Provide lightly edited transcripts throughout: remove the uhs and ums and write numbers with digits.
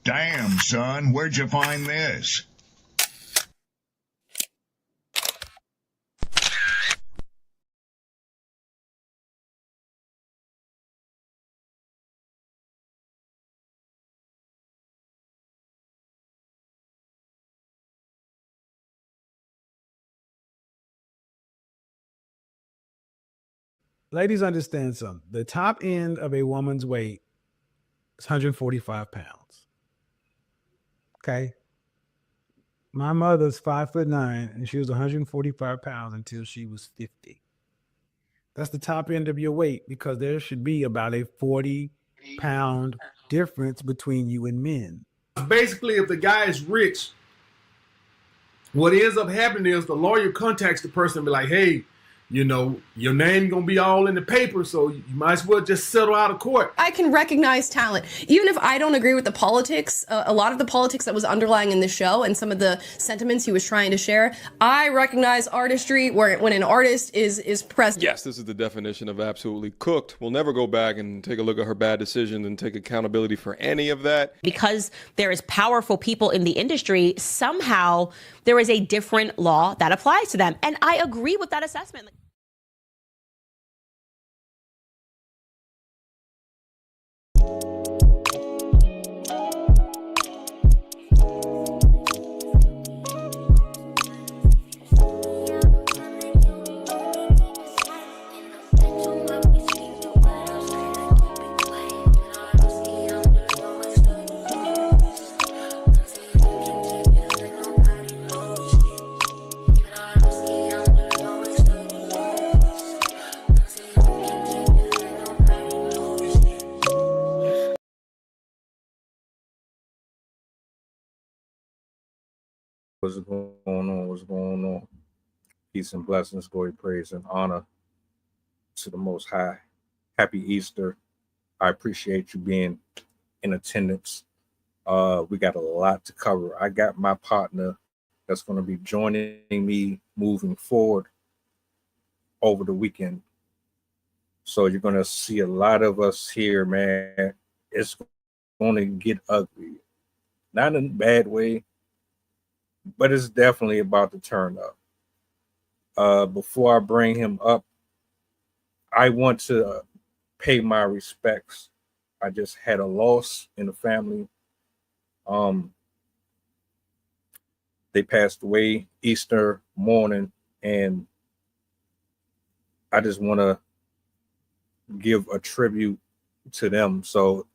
Damn, son, where'd you find this? Ladies, understand something. The top end of a woman's weight is 145 pounds. Okay. My mother's 5'9", and she was 145 pounds until she was 50. That's the top end of your weight, because there should be about a 40-pound difference between you and men. Basically, if the guy is rich, what ends up happening is the lawyer contacts the person and be like, hey, you know, your name gonna be all in the paper, so you might as well just settle out of court. I can recognize talent. Even if I don't agree with the politics, a lot of the politics that was underlying in the show and some of the sentiments he was trying to share, I recognize artistry when an artist is present. Yes, this is the definition of absolutely cooked. We'll never go back and take a look at her bad decisions and take accountability for any of that. Because there is powerful people in the industry, somehow there is a different law that applies to them. And I agree with that assessment. What's going on? What's going on? Peace and blessings, glory, praise, and honor to the Most High. Happy Easter. I appreciate you being in attendance. We got a lot to cover. I got my partner that's going to be joining me moving forward over the weekend. So you're going to see a lot of us here, man. It's going to get ugly. Not in a bad way, but it's definitely about to turn up. Before I bring him up, I want to pay my respects. I just had a loss in the family. They passed away Easter morning, and I just want to give a tribute to them. So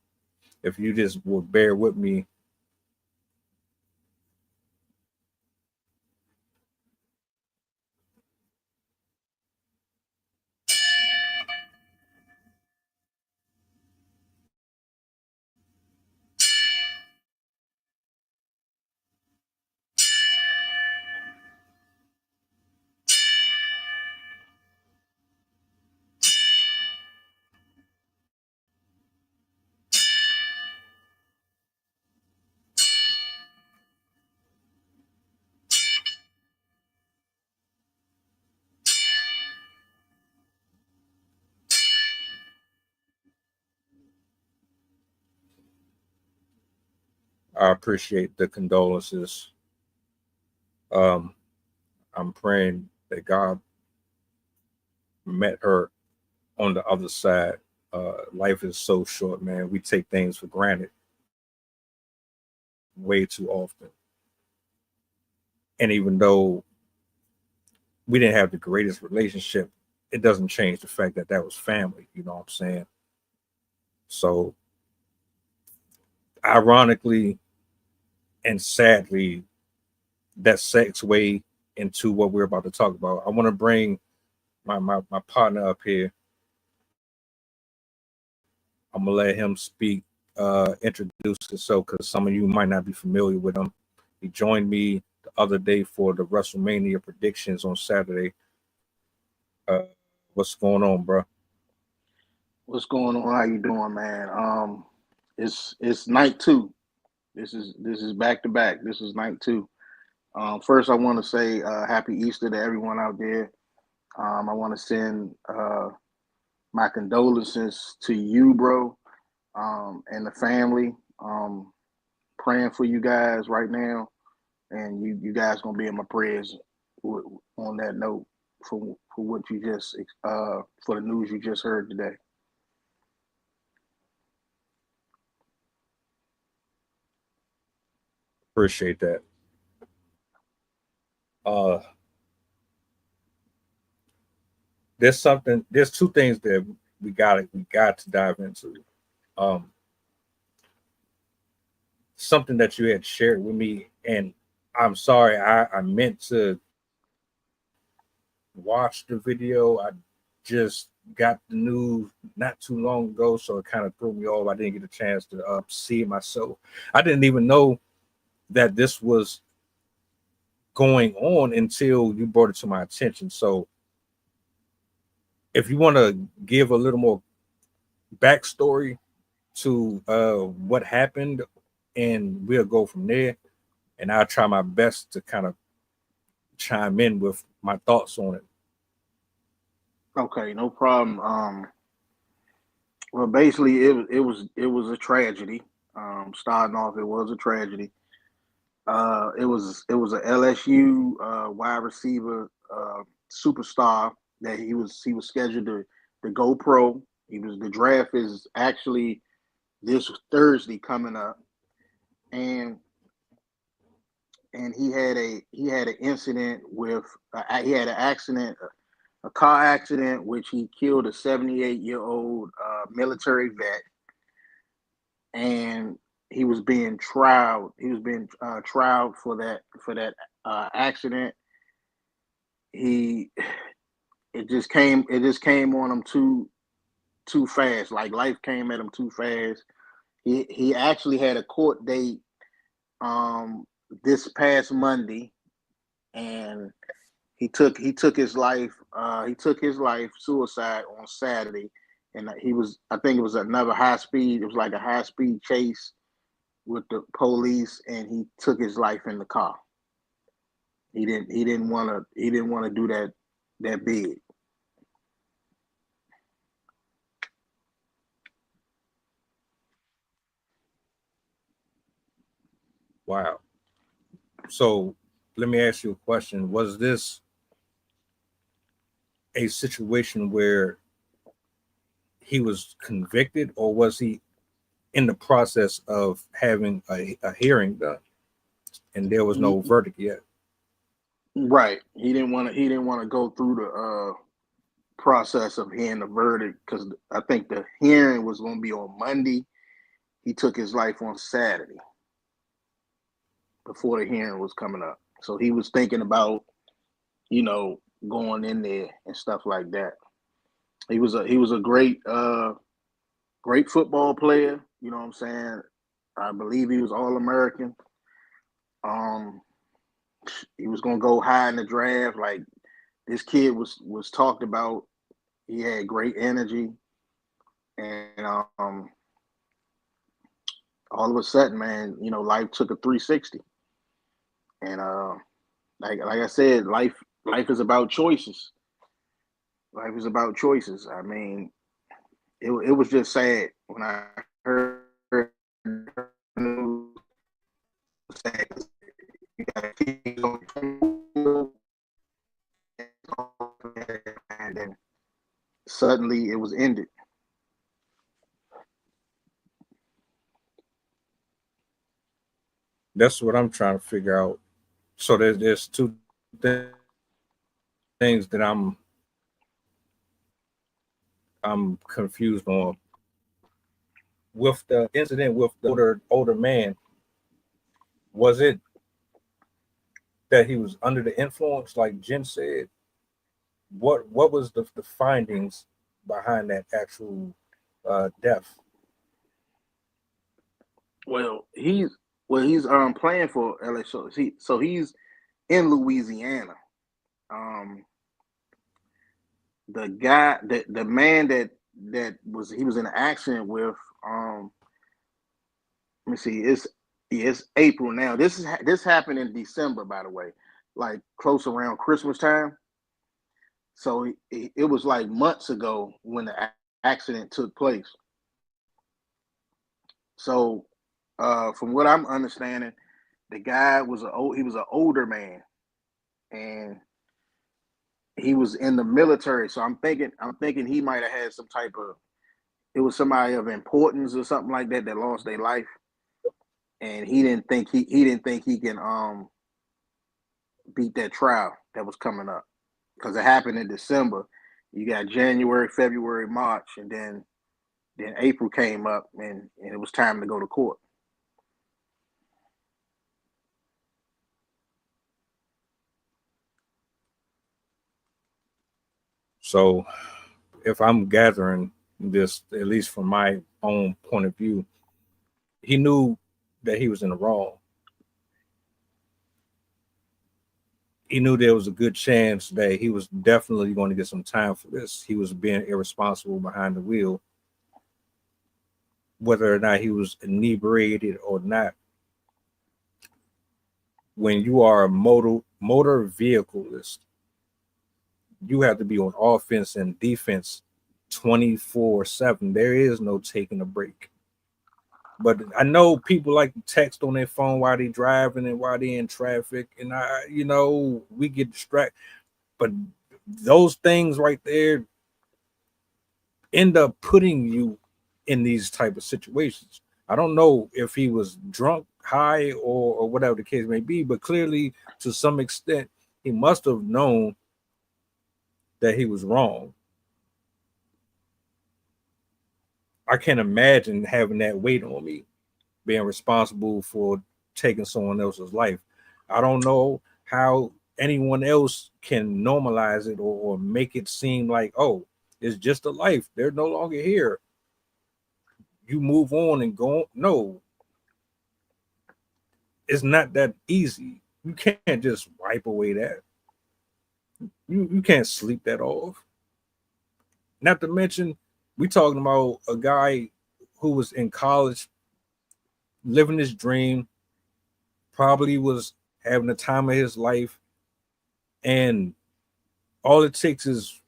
if you just would bear with me. I appreciate the condolences. I'm praying that God met her on the other side. Life is so short, man. We take things for granted way too often. And even though we didn't have the greatest relationship, it doesn't change the fact that that was family. You know what I'm saying? So, ironically and sadly, that segues way into what we're about to talk about. I want to bring my partner up here. I'm gonna let him speak, introduce himself, because some of you might not be familiar with him. He joined me the other day for the WrestleMania predictions on Saturday. What's going on, bro? What's going on? How you doing, man? It's night two. This is back to back. This is night two. First, I want to say happy Easter to everyone out there. I want to send my condolences to you, bro, and the family. praying for you guys right now, and you guys gonna be in my prayers on that note for what you just for the news you just heard today. Appreciate that. There's two things that we got to dive into. Something that you had shared with me, and I'm sorry, I meant to watch the video. I just got the news not too long ago, so it kind of threw me off. I didn't get a chance to see it myself. I didn't even know that this was going on until you brought it to my attention. So if you want to give a little more backstory to what happened, and we'll go from there, and I'll try my best to kind of chime in with my thoughts on it. Okay, no problem. Well, basically, it was a tragedy. Starting off, it was a tragedy. It was a LSU wide receiver superstar that he was scheduled to go pro. The draft is actually this Thursday coming up, and he had an incident with he had an accident, a car accident, which he killed a 78-year-old military vet, and he was being trialed. He was being trialed for that accident. It just came on him too fast. Like life came at him too fast. He actually had a court date this past Monday, and he took his life. He took his life, suicide, on Saturday, and I think it was another high speed. It was like a high speed chase with the police, and he took his life in the car. He didn't want to do that big. Wow. So let me ask you a question. Was this a situation where he was convicted, or was he in the process of having a hearing done and there was no verdict yet? Right. He didn't want to go through the process of hearing the verdict, because I think the hearing was going to be on Monday. He took his life on Saturday before the hearing was coming up. So he was thinking about, going in there and stuff like that. He was a great football player. You know what I'm saying? I believe he was All-American. He was gonna go high in the draft. Like, this kid was talked about. He had great energy, and all of a sudden, man, life took a 360. And like I said, life is about choices. Life is about choices. I mean, it was just sad when I heard the news. Sad. You got kids on the and then suddenly it was ended. That's what I'm trying to figure out. So there's two things that I'm confused on. With the incident with the older man, was it that he was under the influence, like Jen said? What was the findings behind that actual death? Well, he's playing for LSU. So he's in Louisiana. The guy, the man that was in an accident with, let me see, it's April now. This happened in December, by the way, like close around Christmas time. So it was like months ago when the accident took place. So From what I'm understanding, the guy was he was an older man, and he was in the military. So I'm thinking he might have had some type of, it was somebody of importance or something like that that lost their life, and he didn't think he can beat that trial that was coming up, because it happened in December. You got January, February, March, and then April came up, and it was time to go to court. So if I'm gathering this, at least from my own point of view, he knew that he was in the wrong. He knew there was a good chance that he was definitely going to get some time for this. He was being irresponsible behind the wheel, whether or not he was inebriated or not. When you are a motor vehicleist, you have to be on offense and defense 24/7. There is no taking a break. But I know people like to text on their phone while they're driving and while they're in traffic, and we get distracted. But those things right there end up putting you in these type of situations. I don't know if he was drunk, high, or whatever the case may be, but clearly, to some extent, he must have known that he was wrong. I can't imagine having that weight on me, being responsible for taking someone else's life. I don't know how anyone else can normalize it or make it seem like, oh, it's just a life. They're no longer here. You move on and go. No, it's not that easy. You can't just wipe away that. You can't sleep that off. Not to mention, we talking about a guy who was in college, living his dream, probably was having the time of his life, and all it takes is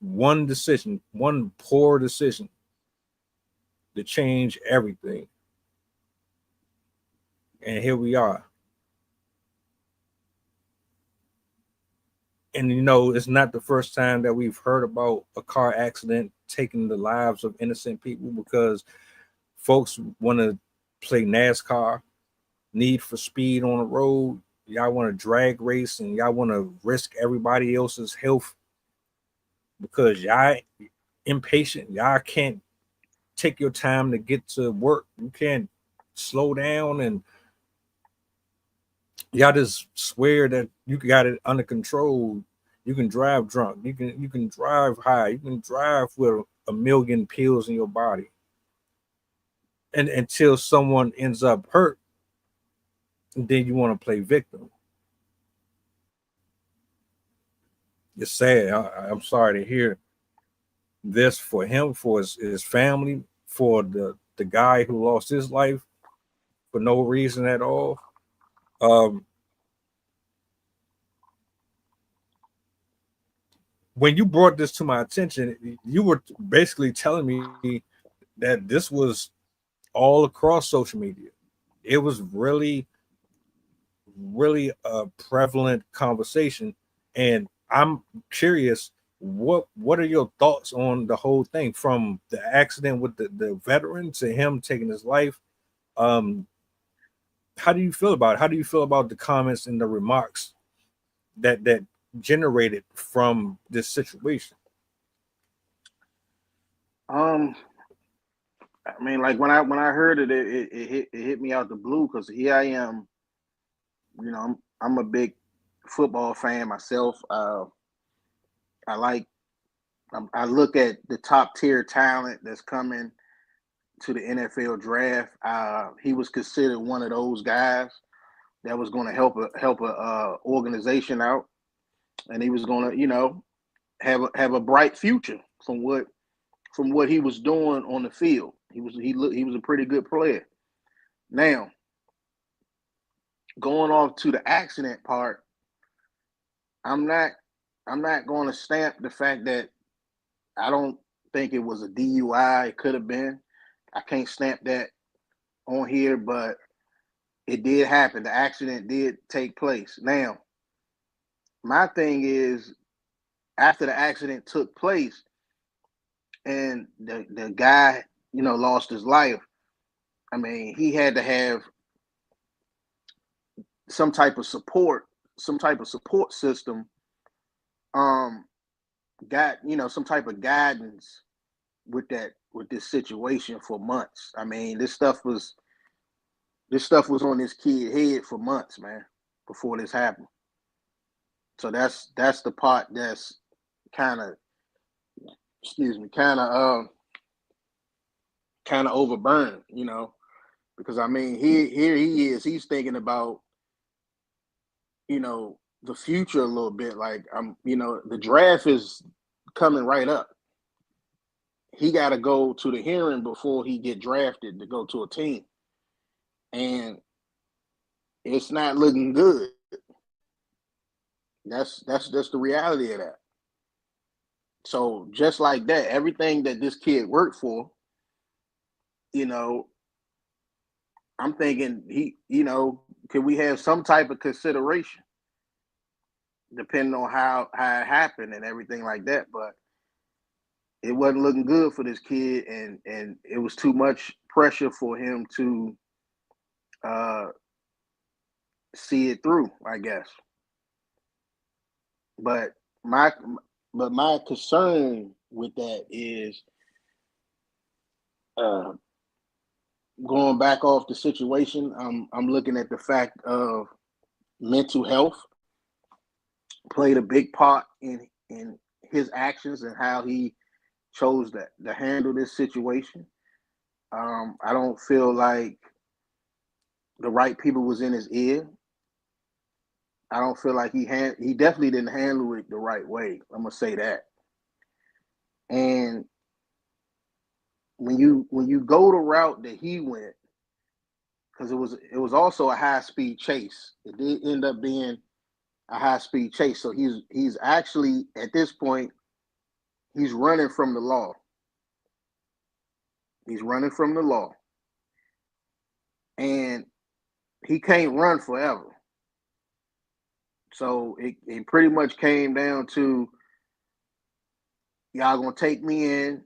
one decision, one poor decision, to change everything. And here we are. And it's not the first time that we've heard about a car accident taking the lives of innocent people, because folks want to play NASCAR, Need for Speed on the road. Y'all want to drag race, and y'all want to risk everybody else's health because y'all impatient. Y'all can't take your time to get to work. You can't slow down, and y'all just swear that you got it under control. You can drive drunk. You can drive high. You can drive with a million pills in your body. And until someone ends up hurt, then you want to play victim. It's sad. I'm sorry to hear this for him, for his family, for the guy who lost his life for no reason at all. When you brought this to my attention, you were basically telling me that this was all across social media. It was really, really a prevalent conversation. And I'm curious, what are your thoughts on the whole thing, from the accident with the veteran to him taking his life? How do you feel about it? How do you feel about the comments and the remarks that generated from this situation? I mean, like when I heard it, it hit me out the blue, because here I am. I'm a big football fan myself. I look at the top tier talent that's coming to the NFL draft. He was considered one of those guys that was going to help a organization out, and he was going to have a bright future from what he was doing on the field. He was a pretty good player. Now, going off to the accident part, I'm not going to stamp the fact that I don't think it was a DUI. It could have been. I can't stamp that. on here, but it did happen. The accident did take place. Now, my thing is, after the accident took place and the guy, lost his life, I mean, he had to have some type of support system, got, some type of guidance with this situation for months. I mean, this stuff was on this kid's head for months, man, before this happened. So that's the part that's kind of overburned, because I mean, here he is, he's thinking about, the future a little bit. Like, the draft is coming right up. He got to go to the hearing before he get drafted to go to a team, and it's not looking good. That's the reality of that. So just like that, everything that this kid worked for, I'm thinking can we have some type of consideration depending on how it happened and everything like that. But it wasn't looking good for this kid, and it was too much pressure for him to see it through, I guess. But my concern with that is going back off the situation. I'm looking at the fact of mental health played a big part in his actions and how he chose to handle this situation. I don't feel like the right people was in his ear. I don't feel like he definitely didn't handle it the right way. I'm gonna say that. And when you go the route that he went, because it was also a high speed chase. It did end up being a high speed chase. So he's actually, at this point, he's running from the law. He's running from the law. And he can't run forever. So it pretty much came down to, y'all gonna take me in,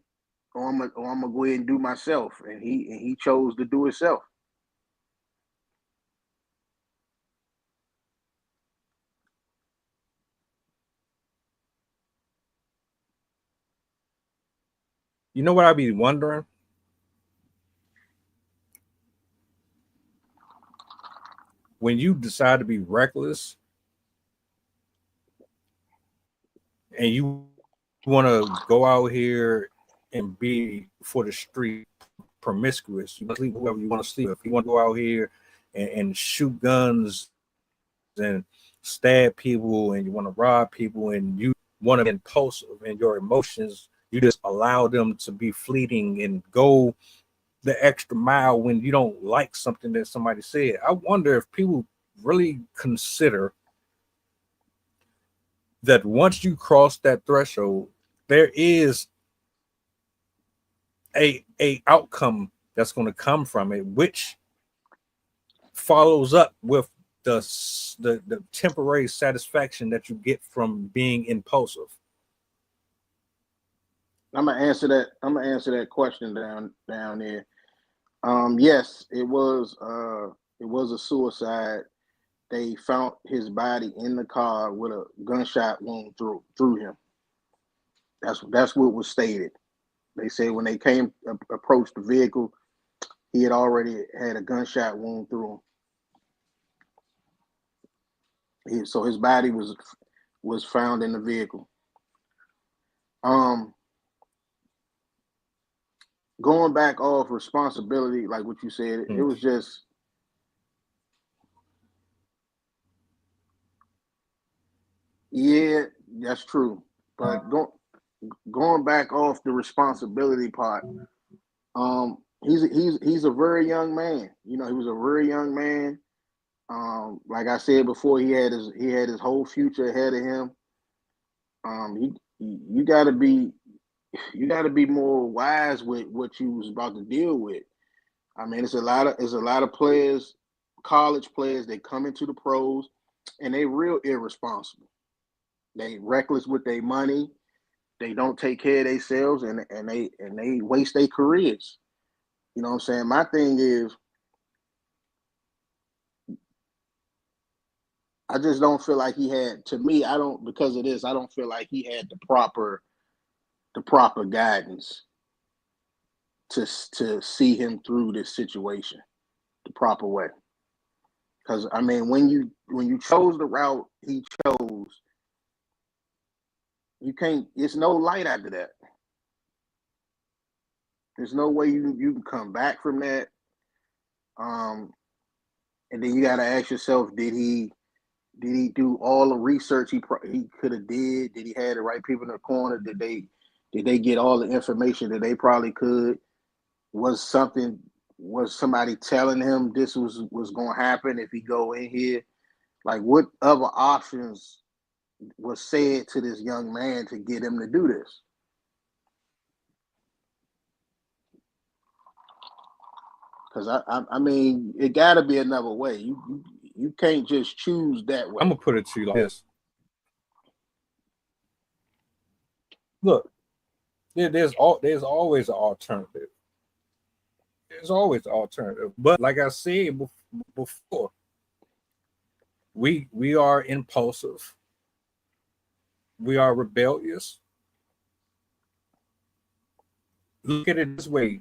or I'm gonna go ahead and do myself. And he chose to do himself. You know what I'd be wondering? When you decide to be reckless and you want to go out here and be for the street promiscuous, you sleep whoever you want to sleep. If you want to go out here and shoot guns and stab people, and you want to rob people, and you want to be impulsive in your emotions, you just allow them to be fleeting and go the extra mile when you don't like something that somebody said. I wonder if people really consider that once you cross that threshold, there is a outcome that's going to come from it, which follows up with the temporary satisfaction that you get from being impulsive. I'm gonna answer that question down there. Yes, it was a suicide. They found his body in the car with a gunshot wound through him. That's what was stated. They said when they approached the vehicle, he had already had a gunshot wound through him. So his body was found in the vehicle. Going back off responsibility, like what you said, it was just, yeah, that's true. But going back off the responsibility part, he's a very young man. He was a very young man. Like I said before, he had his whole future ahead of him. You gotta be more wise with what you was about to deal with. I mean, it's a lot of players, college players, they come into the pros and they real irresponsible. They reckless with their money. They don't take care of themselves and they waste their careers. You know what I'm saying? My thing is, I just don't feel like he had, to me, I don't feel like he had the proper guidance to see him through this situation the proper way. Because I mean, when you chose the route he chose, you can't. It's no light after that. There's no way you can come back from that. And then you got to ask yourself: Did he do all the research he could have did? Did he have the right people in the corner? Did they get all the information that they probably could? Was somebody telling him this was going to happen if he go in here? Like, what other options was said to this young man to get him to do this? Because I mean, it got to be another way. You can't just choose that way. I'm gonna put it to you like this. Look, there's always an alternative. There's always an alternative. But like I said before, we are impulsive. We are rebellious. Look at it this way.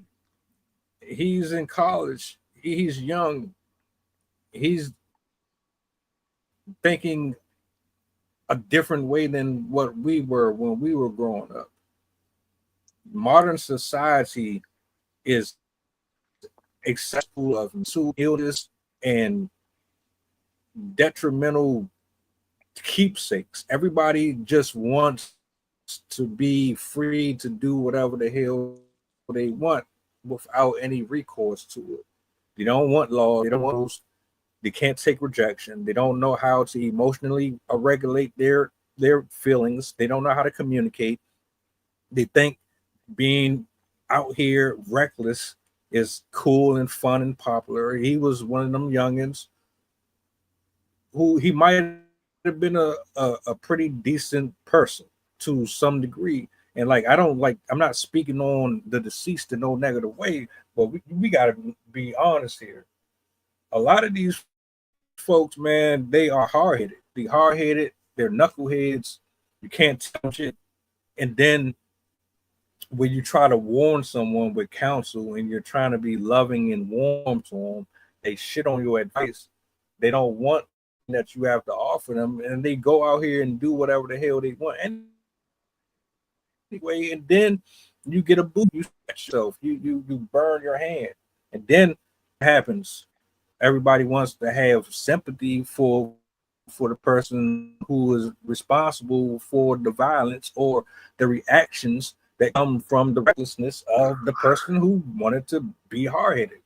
He's in college. He's young. He's thinking a different way than what we were when we were growing up. Modern society is acceptable of mental illness and detrimental keepsakes. Everybody just wants to be free to do whatever the hell they want without any recourse to it. They don't want law. They don't want rules. They can't take rejection. They don't know how to emotionally regulate their feelings. They don't know how to communicate. They think being out here reckless is cool and fun and popular. He was one of them youngins who he might have been a pretty decent person to some degree. And like, I'm not speaking on the deceased in no negative way, but we got to be honest here. A lot of these folks, man, they are hard-headed. They're knuckleheads. You can't tell them shit. And then when you try to warn someone with counsel and you're trying to be loving and warm to them, they shit on your advice. They don't want that you have to offer them, and they go out here and do whatever the hell they want. Anyway, and then you get a boot, you scratch yourself, you burn your hand, and then what happens? Everybody wants to have sympathy for the person who is responsible for the violence or the reactions that come from the recklessness of the person who wanted to be hard-headed.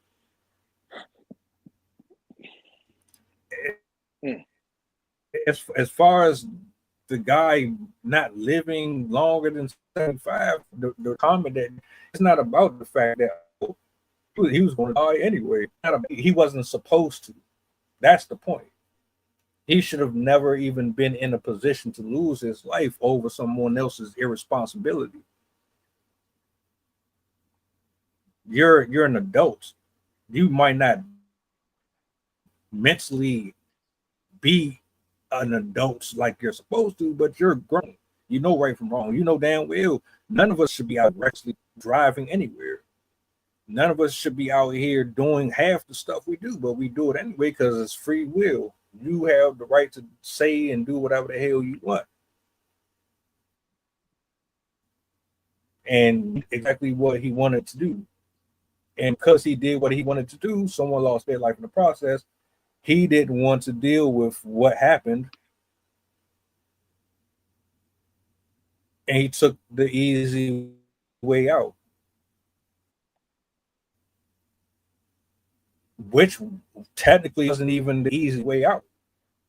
As far as the guy not living longer than 75, the comment that it's not about the fact that he was going to die anyway. He wasn't supposed to. That's the point. He should have never even been in a position to lose his life over someone else's irresponsibility. You're an adult. You might not mentally be an adult like you're supposed to, but you're grown. You know right from wrong. You know damn well none of us should be out recklessly driving anywhere. None of us should be out here doing half the stuff we do, but we do it anyway because it's free will. You have the right to say and do whatever the hell you want. And exactly what he wanted to do. And because he did what he wanted to do, someone lost their life in the process. He didn't want to deal with what happened. And he took the easy way out. Which technically isn't even the easy way out.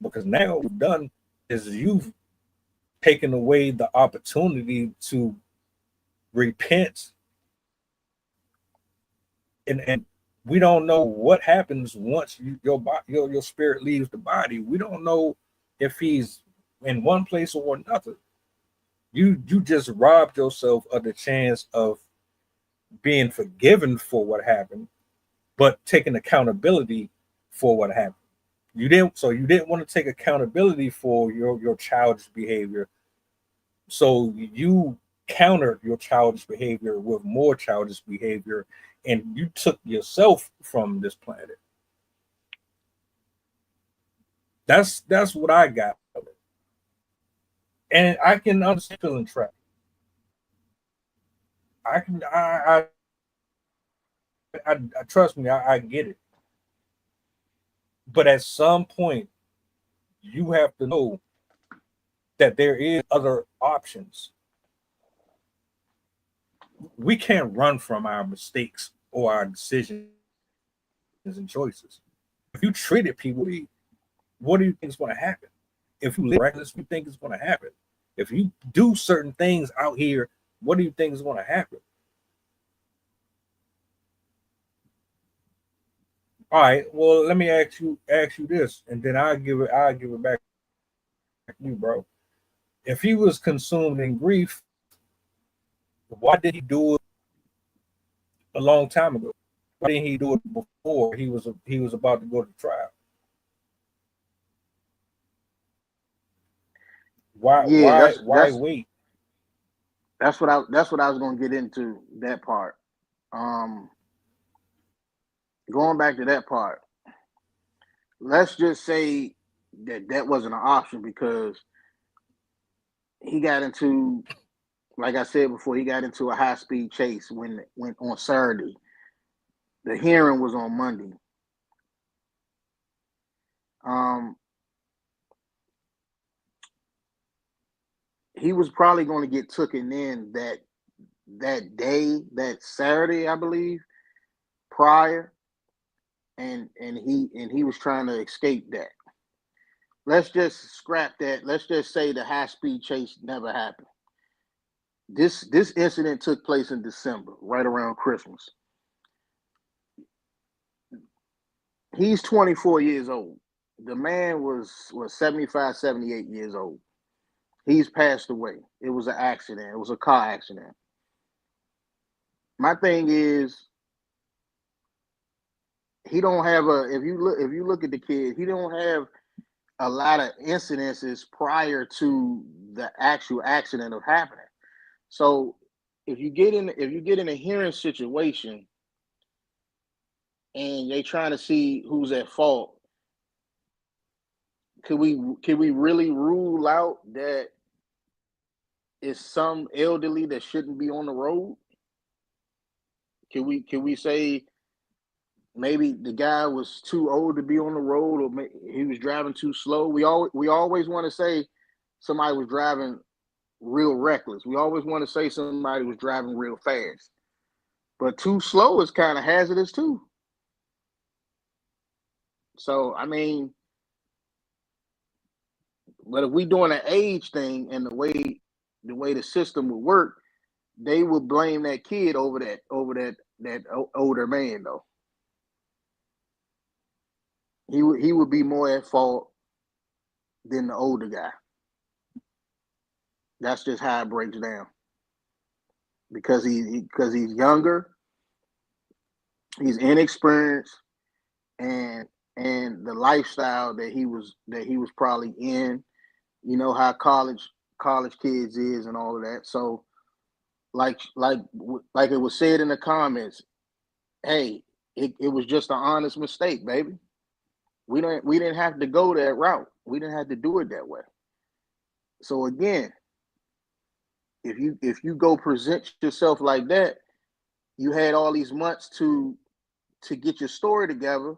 Because now what you've done is you've taken away the opportunity to repent and We don't know what happens once your spirit leaves the body. We don't know if he's in one place or another. You just robbed yourself of the chance of being forgiven for what happened, but taking accountability for what happened. You didn't want to take accountability for your childish behavior. So you countered your childish behavior with more childish behavior, and you took yourself from this planet. That's what I got. And I can understand feeling trapped. I trust me, I get it. But at some point, you have to know that there is other options. We can't run from our mistakes or our decisions and choices. If you treated people, what do you think is going to happen? If you live reckless, what do you think is going to happen? If you do certain things out here, what do you think is going to happen? All right. Well, let me ask you this, and then I'll give it back to you, bro. If he was consumed in grief, why did he do it a long time ago? Why didn't he do it before he was about to go to trial? Why wait? That's what I was going to get into, that part. Going back to that part, let's just say that wasn't an option because he got into, like I said before, he got into a high-speed chase when on Saturday. The hearing was on Monday. He was probably going to get taken in that day, that Saturday, I believe, prior, and he was trying to escape that. Let's just scrap that. Let's just say the high-speed chase never happened. This incident took place in December, right around Christmas. He's 24 years old. The man was 75, 78 years old. He's passed away. It was an accident. It was a car accident. My thing is, he don't have if you look at the kid, he don't have a lot of incidences prior to the actual accident of happening. So if you get in a hearing situation and they trying to see who's at fault, can we really rule out that it's some elderly that shouldn't be on the road? Can we say maybe the guy was too old to be on the road, or he was driving too slow? We always want to say somebody was driving real reckless. We always want to say somebody was driving real fast. But too slow is kind of hazardous too. So, I mean, but if we doing an age thing and the way the system would work, they would blame that kid over that older man though. He would be more at fault than the older guy. That's just how it breaks down. Because he's younger, he's inexperienced, and the lifestyle that he was probably in, you know how college kids is and all of that. So like it was said in the comments, hey, it was just an honest mistake, baby. We didn't have to go that route. We didn't have to do it that way. So again, if you go present yourself like that, you had all these months to get your story together.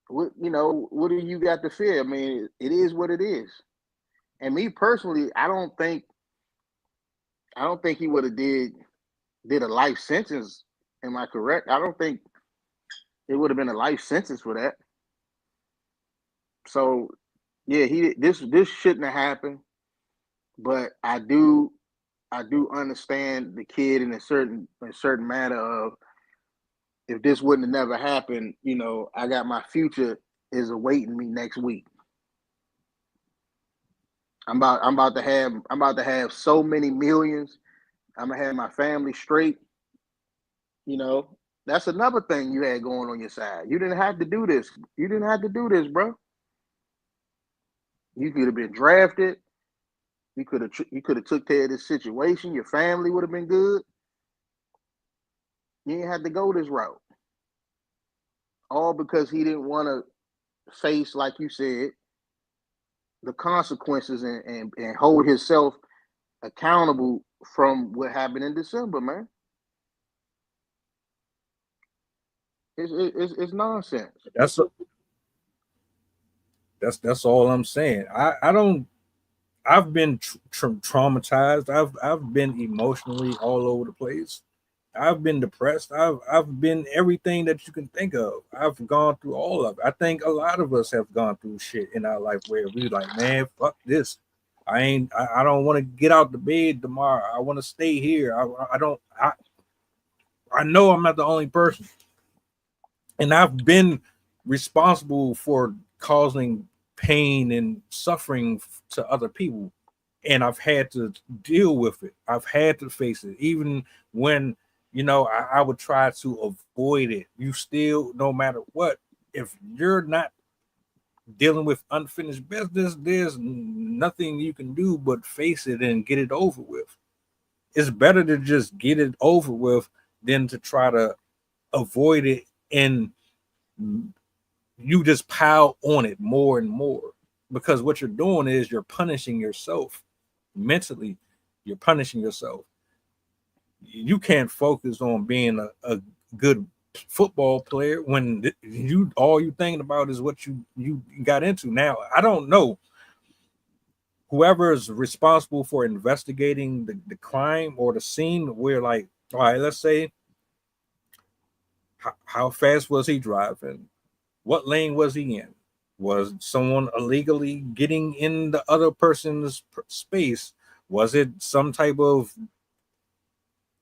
What do you got to fear? I mean, it is what it is. And me personally, I don't think he would have did a life sentence. Am I correct? I don't think it would have been a life sentence for that. So yeah, this shouldn't have happened. But I do understand the kid in a certain matter of if this wouldn't have never happened, you know, I got my future is awaiting me next week. I'm about to have so many millions. I'm gonna have my family straight. You know, that's another thing you had going on your side. You didn't have to do this. You didn't have to do this, bro. You could have been drafted. You could have took care of this situation. Your family would have been good. You didn't have to go this route. All because he didn't want to face, like you said, the consequences and hold himself accountable from what happened in December, man. It's nonsense. That's all I'm saying. I don't. I've been traumatized. I've been emotionally all over the place. I've been depressed. I've been everything that you can think of. I've gone through all of it. I think a lot of us have gone through shit in our life where we like, man, fuck this. I don't want to get out the bed tomorrow. I want to stay here. I know I'm not the only person. And I've been responsible for causing pain and suffering to other people. And I've had to deal with it. I've had to face it. Even when, you know, I would try to avoid it. You still, no matter what, if you're not dealing with unfinished business, there's nothing you can do but face it and get it over with. It's better to just get it over with than to try to avoid it and you just pile on it more and more, because what you're doing is you're punishing yourself mentally. You're punishing yourself. You can't focus on being a good football player when all you thinking about is what you got into. Now, I don't know whoever is responsible for investigating the crime or the scene. We're like, all right, let's say, how fast was he driving? What lane was he in? Was someone illegally getting in the other person's space? Was it some type of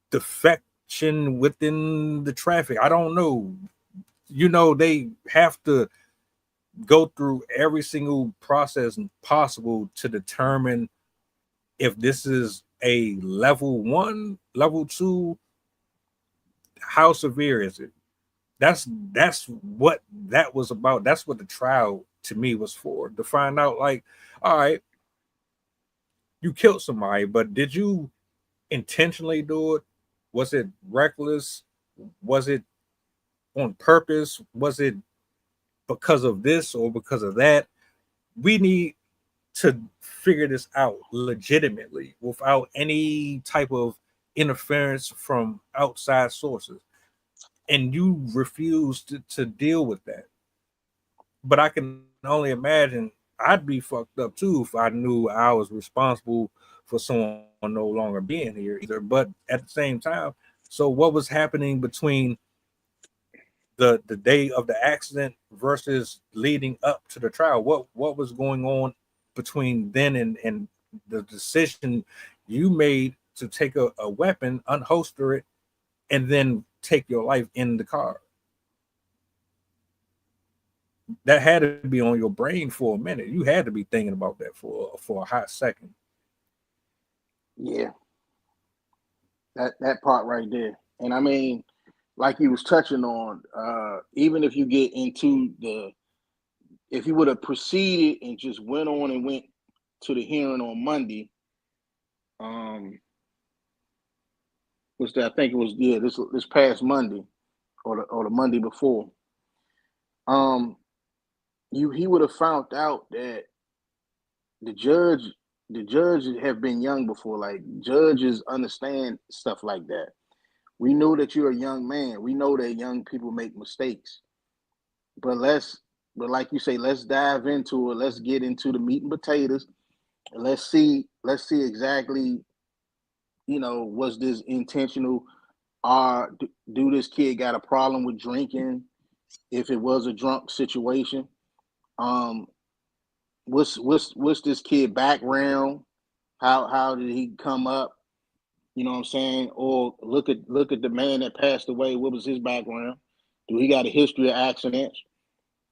defection within the traffic? I don't know. You know, they have to go through every single process possible to determine if this is a level 1, level 2. How severe is it? That's what that was about. That's what the trial to me was for, to find out, like, all right, you killed somebody, but did you intentionally do it? Was it reckless? Was it on purpose? Was it because of this or because of that? We need to figure this out legitimately without any type of interference from outside sources. And you refuse to deal with that. But I can only imagine I'd be fucked up too if I knew I was responsible for someone no longer being here either. But at the same time, so what was happening between the day of the accident versus leading up to the trial? What was going on between then and the decision you made to take a weapon, unholster it, and then take your life in the car? That had to be on your brain for a minute. You had to be thinking about that for a hot second. Yeah, that part right there. And I mean, like you was touching on, even if you get into if you would have proceeded and just went on and went to the hearing on Monday, was that, I think it was, this past Monday or the Monday before, he would have found out that the judge have been young before. Like, judges understand stuff like that. We know that you're a young man. We know that young people make mistakes. But like you say, let's dive into it. Let's get into the meat and potatoes. And let's see exactly, you know, was this intentional? Do this kid got a problem with drinking? If it was a drunk situation, what's this kid background? How did he come up? You know what I'm saying? Or look at the man that passed away. What was his background? Do he got a history of accidents?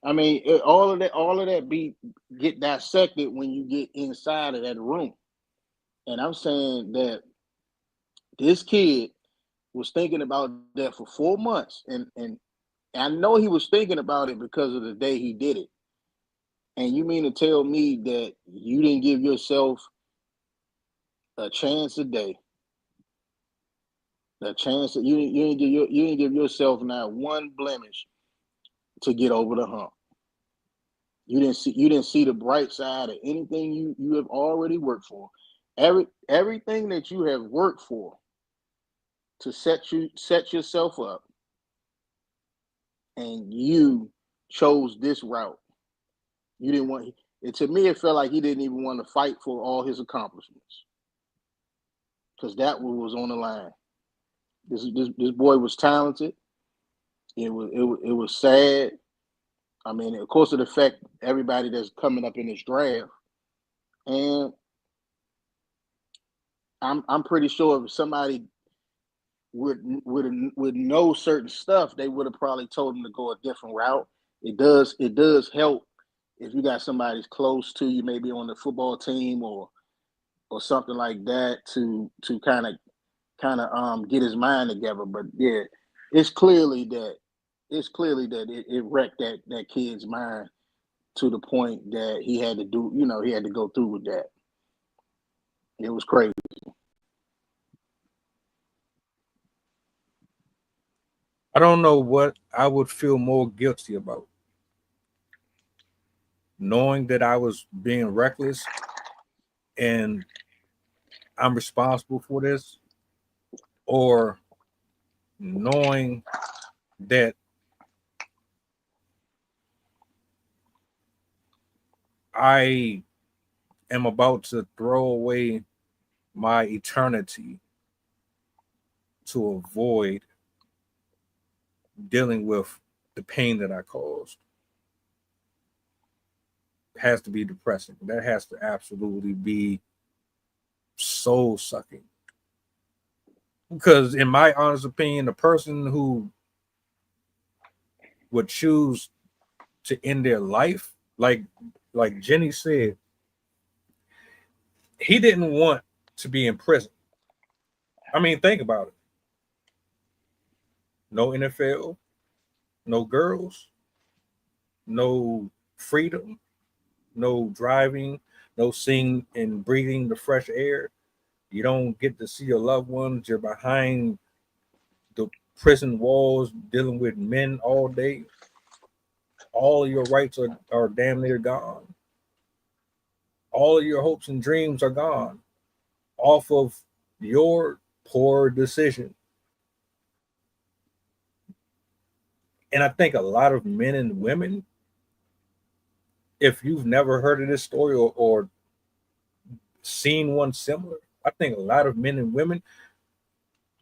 I mean, all of that get dissected when you get inside of that room. And I'm saying that this kid was thinking about that for 4 months, and I know he was thinking about it because of the day he did it. And you mean to tell me that you didn't give yourself a chance a day? A chance that you didn't give yourself not one blemish to get over the hump. You didn't see the bright side of anything you have already worked for. Everything that you have worked for to set yourself up, and you chose this route. You didn't want it. To me, it felt like he didn't even want to fight for all his accomplishments, because that was on the line. This boy was talented. It was sad. I mean, of course, it affects everybody that's coming up in this draft, and I'm pretty sure if somebody would know certain stuff, they would have probably told him to go a different route. It does help if you got somebody close to you, maybe on the football team or something like that, to kind of get his mind together. But yeah, it's clearly that it wrecked that kid's mind to the point that he had to go through with that. It was crazy. I don't know what I would feel more guilty about. Knowing that I was being reckless and I'm responsible for this, or knowing that I am about to throw away my eternity to avoid dealing with the pain that I caused. It has to be depressing. That has to absolutely be soul sucking. Because in my honest opinion, the person who would choose to end their life, like Jenny said, he didn't want to be in prison. I mean, think about it. No NFL, no girls, no freedom, no driving, no seeing and breathing the fresh air. You don't get to see your loved ones. You're behind the prison walls dealing with men all day. All of your rights are damn near gone. All of your hopes and dreams are gone off of your poor decision. And I think a lot of men and women, if you've never heard of this story or seen one similar, I think a lot of men and women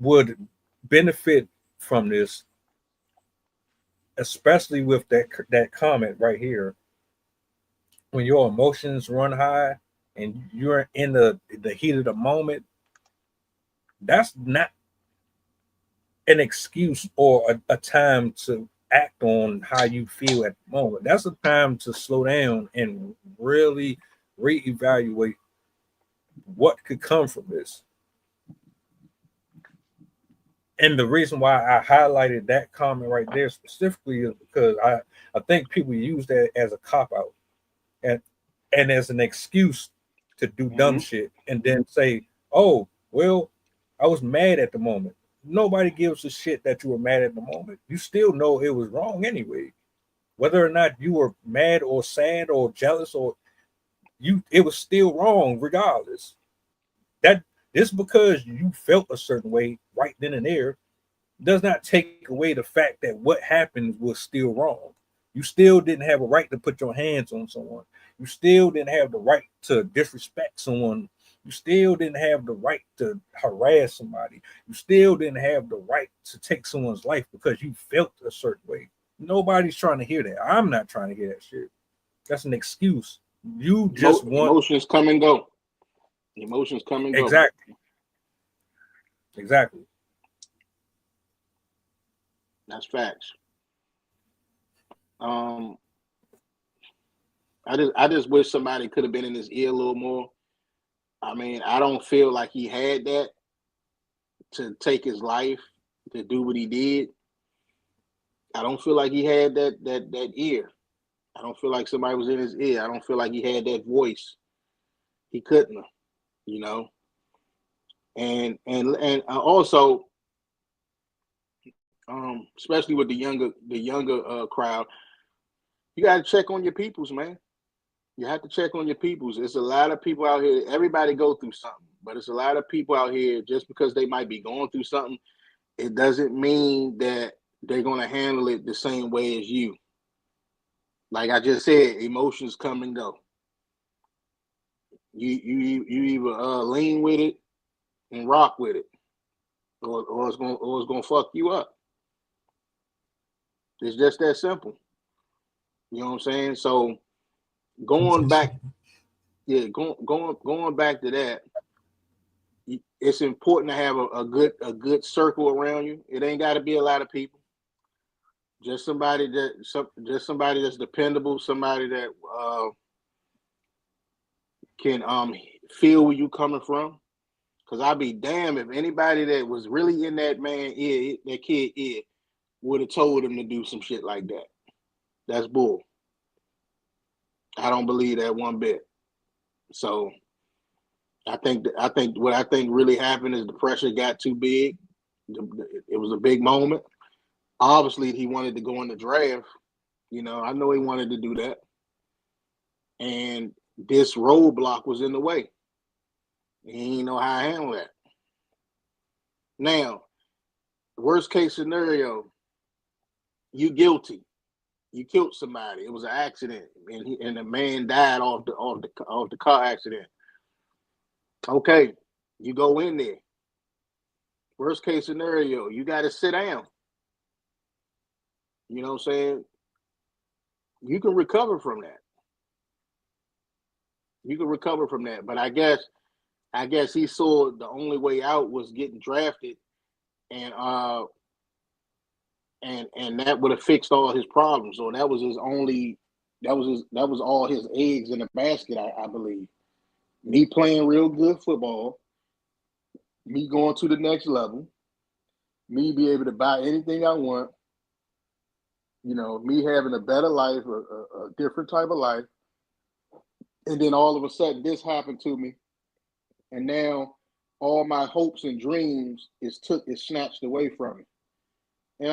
would benefit from this, especially with that comment right here. When your emotions run high and you're in the heat of the moment, that's not an excuse or a time to act on how you feel at the moment. That's a time to slow down and really reevaluate what could come from this. And the reason why I highlighted that comment right there specifically is because I think people use that as a cop-out and as an excuse to do dumb shit and then say, oh, well, I was mad at the moment. Nobody gives a shit that you were mad at the moment. You still know it was wrong anyway. Whether or not you were mad or sad or jealous or it was still wrong regardless. That just because you felt a certain way right then and there does not take away the fact that what happened was still wrong. You still didn't have a right to put your hands on someone. You still didn't have the right to disrespect someone. You still didn't have the right to harass somebody. You still didn't have the right to take someone's life because you felt a certain way. Nobody's trying to hear that. I'm not trying to hear that shit. That's an excuse. You just want emotions come and go. Emotions come and go. Exactly. That's facts. Um, I just wish somebody could have been in his ear a little more. I mean, I don't feel like he had that to take his life, to do what he did. I don't feel like he had that ear. I don't feel like somebody was in his ear. I don't feel like he had that voice. He couldn't have, you know. And also, especially with the younger crowd, you got to check on your peoples, man. You have to check on your peoples. It's a lot of people out here. Everybody go through something, but it's a lot of people out here. Just because they might be going through something, it doesn't mean that they're going to handle it the same way as you. Like I just said, emotions come and go. You either lean with it and rock with it, or it's gonna fuck you up. It's just that simple. You know what I'm saying? So going back to that, it's important to have a good circle around you. It ain't got to be a lot of people. Just somebody that's dependable, somebody that can feel where you coming from. Because I'd be damned if anybody that was really in that man ear, that kid ear, would have told him to do some shit like that. That's bull. I don't believe that one bit. So I think what really happened is the pressure got too big. It was a big moment. Obviously, he wanted to go in the draft. You know, I know he wanted to do that. And this roadblock was in the way. He didn't know how to handle that. Now, worst case scenario, you guilty. You killed somebody. It was an accident, and the man died off the car accident. Okay, you go in there. Worst case scenario, you got to sit down. You know what I'm saying? You can recover from that. But I guess he saw the only way out was getting drafted, and that would have fixed all his problems. So that was all his eggs in the basket, I believe. Me playing real good football, me going to the next level, me be able to buy anything I want, you know, me having a better life, a different type of life. And then all of a sudden this happened to me. And now all my hopes and dreams is snatched away from me. And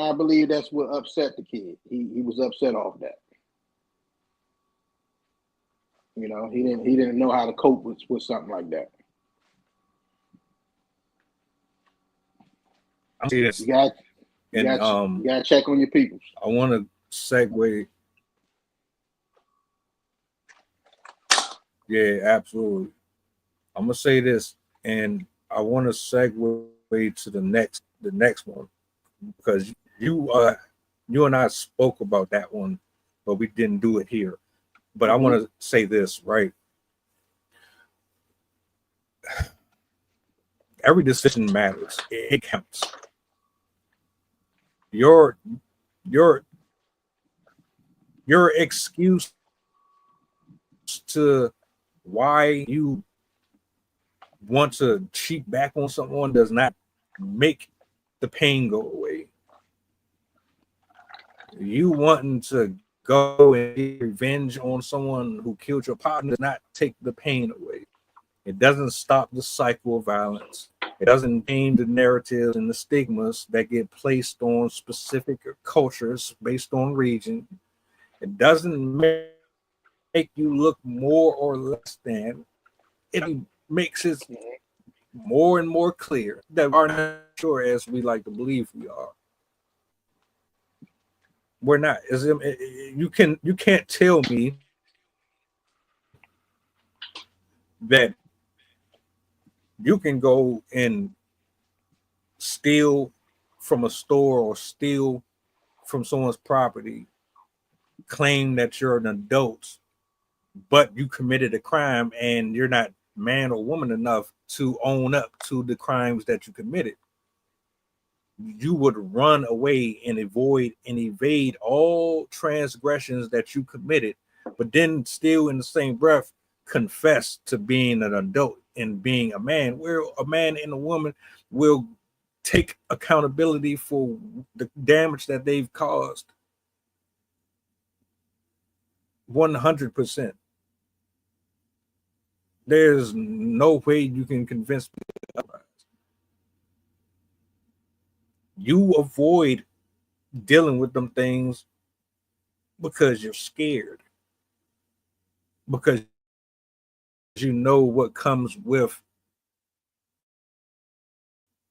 I believe that's what upset the kid. He was upset off that. You know, he didn't know how to cope with something like that. I see this. You got to check on your people. I want to segue. Yeah, absolutely. I'm gonna say this, and I want to segue to the next one, because you and I spoke about that one, but we didn't do it here. But I want to say this, right? Every decision matters. It counts. Your excuse to why you want to cheat back on someone does not make the pain go away. You wanting to go and get revenge on someone who killed your partner does not take the pain away. It doesn't stop the cycle of violence. It doesn't change the narratives and the stigmas that get placed on specific cultures based on region. It doesn't make you look more or less than. It makes it more and more clear that we are not sure as we like to believe we are. We're not. You can't tell me that you can go and steal from a store or steal from someone's property, claim that you're an adult, but you committed a crime and you're not man or woman enough to own up to the crimes that you committed. you would run away and evade all transgressions that you committed, but then still in the same breath confess to being an adult and being a man, where a man and a woman will take accountability for the damage that they've caused 100%. There's no way you can convince me otherwise. You avoid dealing with them things because you're scared, because you know what comes with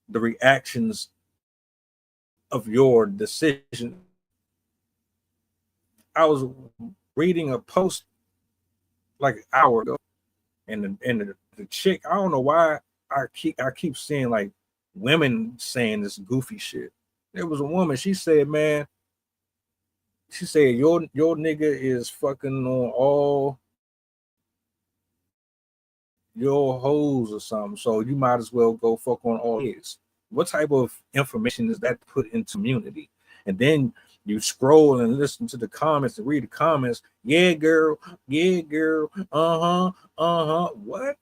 the reactions of your decision. I was reading a post like an hour ago, and the chick, I don't know why I keep seeing like women saying this goofy shit. There was a woman, she said, man, she said, your nigga is fucking on all your hoes or something, so you might as well go fuck on all his. What type of information is that put into community? And then you scroll and listen to the comments and read the comments. Yeah, girl. Yeah, girl. What?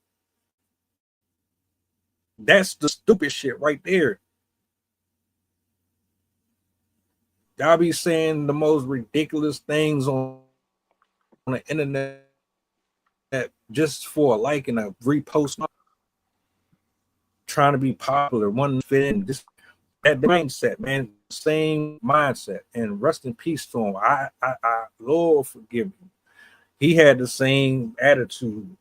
That's the stupid shit right there. Y'all be saying the most ridiculous things on the internet just for a like and a repost, trying to be popular, one fit in. This that mindset, man, same mindset. And rest in peace to him. I Lord forgive me. He had the same attitude.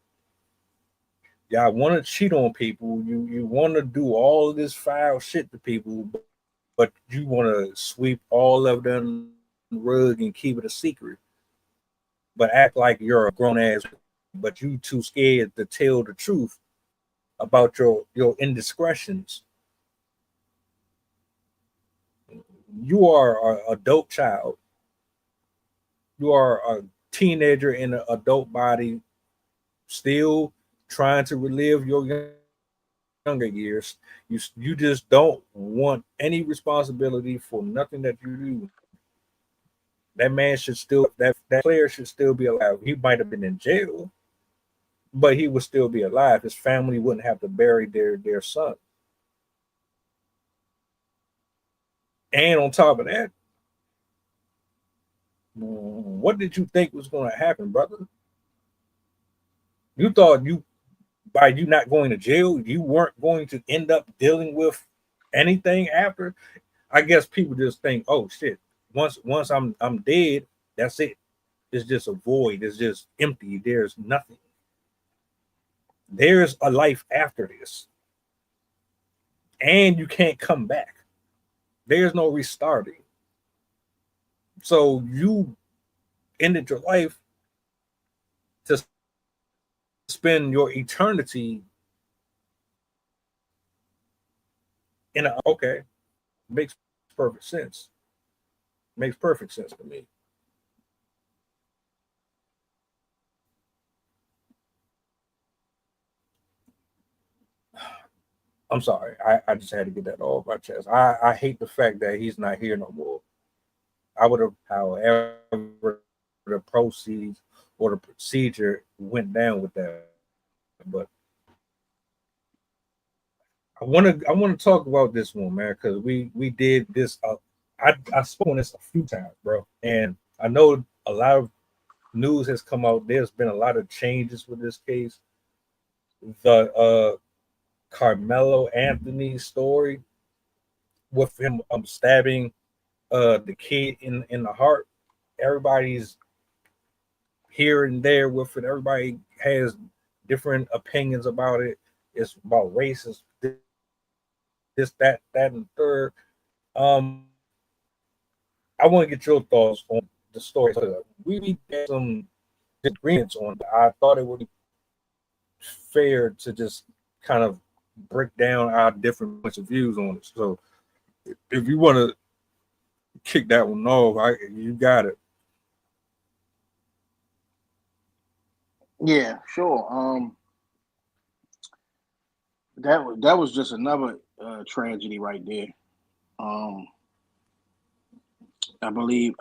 Y'all want to cheat on people. You want to do all of this foul shit to people, but you want to sweep all of them rug and keep it a secret. But act like you're a grown ass, but you too scared to tell the truth about your indiscretions. You are an adult child. You are a teenager in an adult body, still trying to relive your younger years. You just don't want any responsibility for nothing that you do. That man should still, that player should still be alive. He might have been in jail, but he would still be alive. His family wouldn't have to bury their son. And on top of that, what did you think was going to happen, brother? You thought by you not going to jail, you weren't going to end up dealing with anything after? I guess people just think, oh shit, once I'm dead, that's it. It's just a void. It's just empty. There's nothing. There's a life after this. And you can't come back. There's no restarting. So you ended your life to spend your eternity in a, okay, makes perfect sense. Makes perfect sense to me. I'm sorry. I just had to get that off my chest. I hate the fact that he's not here no more. I would have, however, the proceeds or the procedure went down with that. But I want to talk about this one, man, because we did this. I spoke on this a few times, bro, and I know a lot of news has come out. There's been a lot of changes with this case. The Karmelo Anthony story with him stabbing the kid in the heart. Everybody's here and there with it. Everybody has different opinions about it. It's about racism, this, that, and third. I want to get your thoughts on the story. We had some disagreements on it. I thought it would be fair to just kind of break down our different points of views on it. So if you want to kick that one off, you got it. Yeah, sure. That was just another tragedy right there. I believe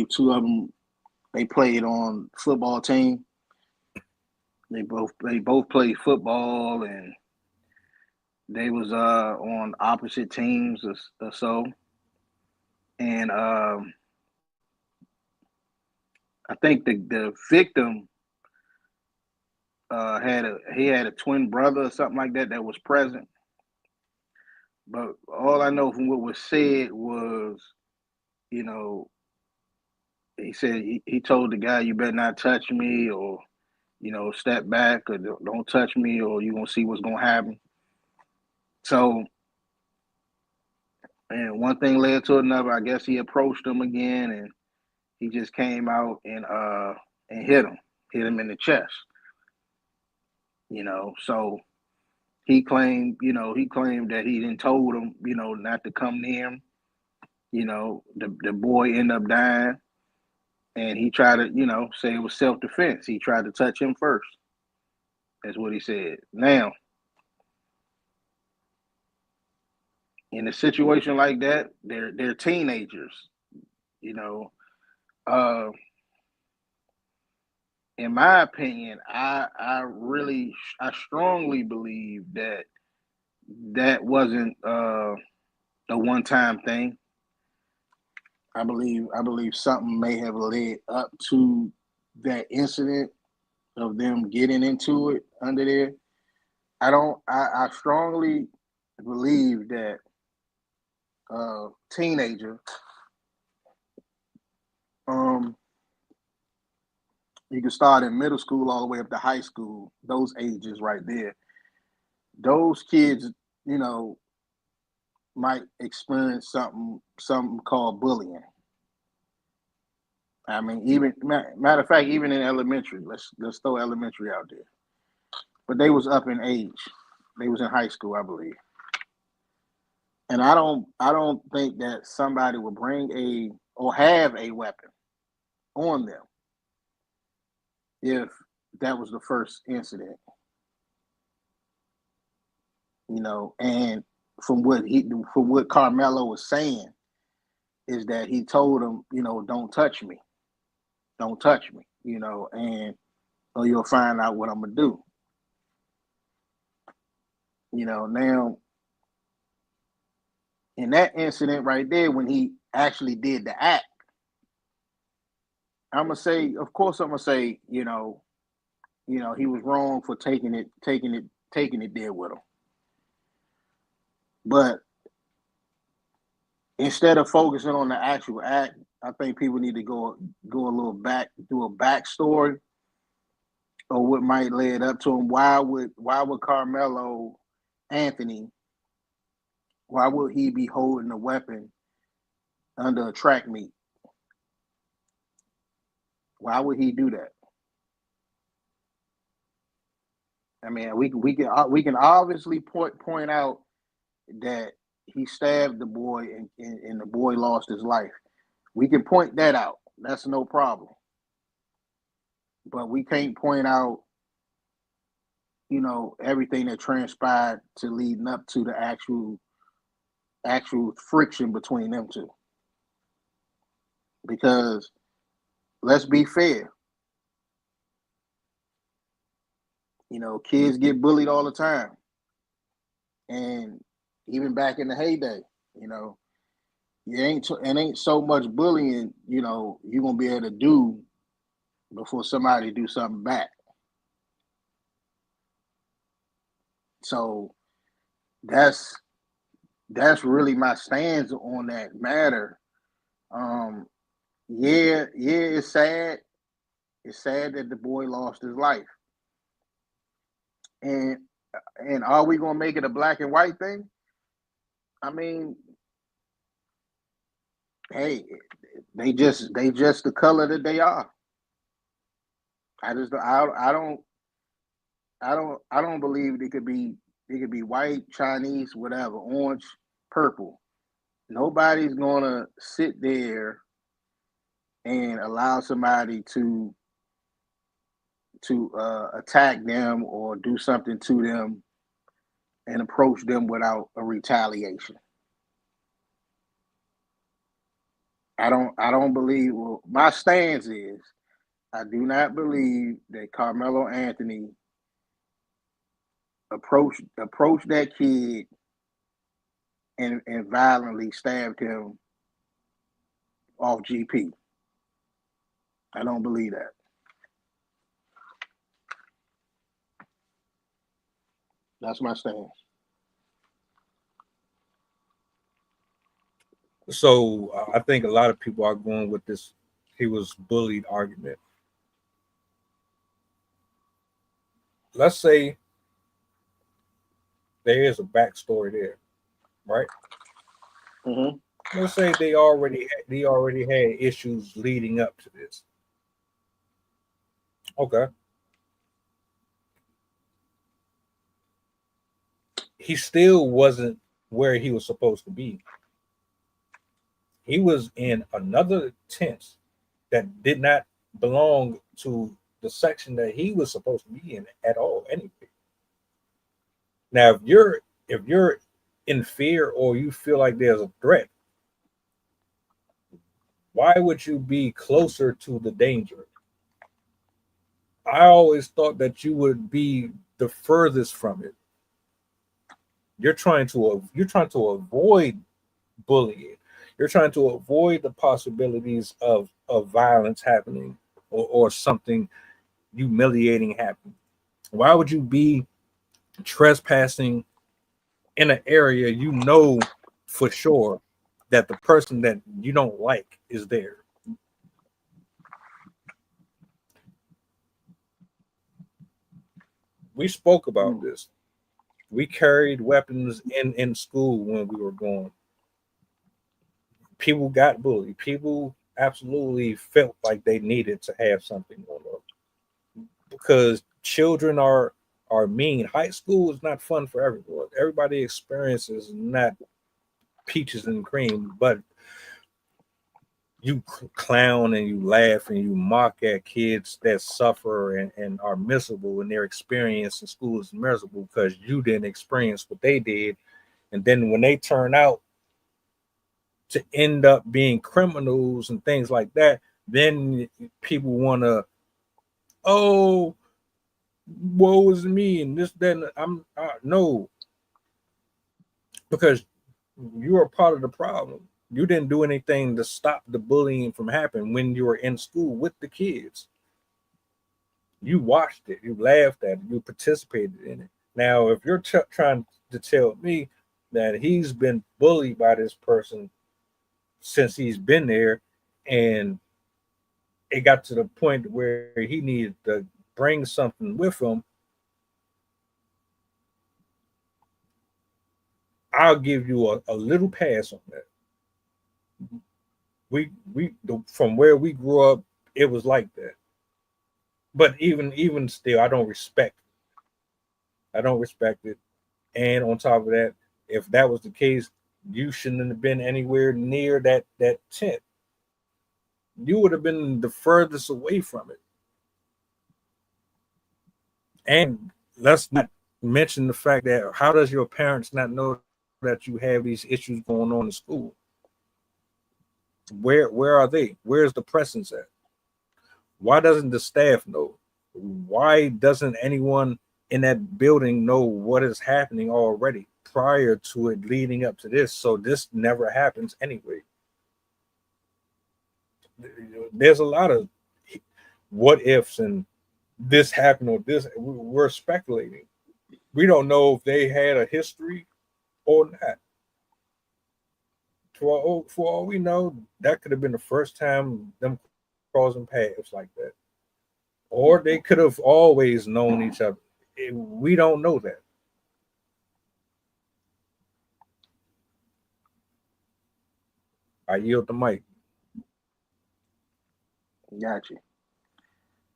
two of them, they played on football team. They both played football, and they was on opposite teams or so. And I think the victim had a twin brother or something like that was present. But all I know from what was said was, you know, he said he told the guy, "You better not touch me," or, you know, "Step back," or "Don't touch me," or "You're gonna see what's gonna happen." So, and one thing led to another. I guess he approached him again, and he just came out and hit him in the chest. You know, so he claimed that he didn't told him, you know, not to come near him. You know, the boy ended up dying, and he tried to, you know, say it was self-defense. He tried to touch him first. That's what he said. Now, in a situation like that, they're teenagers. You know, in my opinion, I strongly believe that wasn't a one-time thing. I believe something may have led up to that incident of them getting into it under there. I strongly believe that teenager, you can start in middle school all the way up to high school, those ages right there. Those kids, you know, might experience something called bullying. I mean, even matter of fact, even in elementary, let's throw elementary out there. But they was up in age. They was in high school, I believe. And I don't think that somebody would bring or have a weapon on them if that was the first incident. You know, and from what Karmelo was saying is that he told him, you know, "Don't touch me. Don't touch me," you know, and or you'll find out what I'm gonna do. You know, now in that incident right there, when he actually did the act, I'm gonna say, you know, he was wrong for taking it there with him. But instead of focusing on the actual act, I think people need to go a little back, do a backstory, or what might lead up to him. Why would Karmelo Anthony? Why would he be holding a weapon under a track meet? Why would he do that? I mean, we can obviously point out that he stabbed the boy and the boy lost his life. We can point that out. That's no problem. But we can't point out, you know, everything that transpired to leading up to the actual friction between them two. Because let's be fair. You know, kids get bullied all the time. And even back in the heyday, you know, it ain't so much bullying, you know, you're gonna be able to do before somebody do something back. So that's really my stance on that matter. Yeah, it's sad. It's sad that the boy lost his life. And are we gonna make it a black and white thing? I mean, hey, they just the color that they are. I don't believe it could be white, Chinese, whatever, orange, purple. Nobody's gonna sit there and allow somebody to attack them or do something to them and approach them without a retaliation. I don't believe. Well, my stance is I do not believe that Karmelo Anthony approached that kid and violently stabbed him off GP. I don't believe that. That's my stance. So I think a lot of people are going with this he was bullied argument. Let's say there is a backstory there, right? Mm-hmm. Let's say they already had issues leading up to this. Okay. He still wasn't where he was supposed to be. He was in another tent that did not belong to the section that he was supposed to be in at all anyway. Now, if you're in fear or you feel like there's a threat, why would you be closer to the danger? I always thought that you would be the furthest from it. You're trying to avoid bullying. You're trying to avoid the possibilities of violence happening or something humiliating happening. Why would you be trespassing in an area you know for sure that the person that you don't like is there? We spoke about this. We carried weapons in school when we were going. People got bullied. People absolutely felt like they needed to have something going on because children are mean. High school is not fun for everyone. Everybody experiences not peaches and cream, but you clown and you laugh and you mock at kids that suffer and are miserable, and their experience in school is miserable because you didn't experience what they did. And then when they turn out to end up being criminals and things like that, then people want to, oh, woe is me and this, then no, because you are part of the problem. You didn't do anything to stop the bullying from happening when you were in school with the kids. You watched it, you laughed at it, you participated in it. Now, if you're trying to tell me that he's been bullied by this person since he's been there, and it got to the point where he needed to bring something with him, I'll give you a little pass on that. From where we grew up, it was like that. But even still, I don't respect it. And on top of that, if that was the case, you shouldn't have been anywhere near that tent. You would have been the furthest away from it. And let's not mention the fact that how does your parents not know that you have these issues going on in school? Where are they? Where's the presence at? Why doesn't the staff know? Why doesn't anyone in that building know what is happening already prior to it leading up to this? So this never happens anyway. There's a lot of what ifs and this happened or this. We're speculating. We don't know if they had a history or not. For all we know, that could have been the first time them crossing paths like that. Or they could have always known each other. We don't know that. I yield the mic. Got you.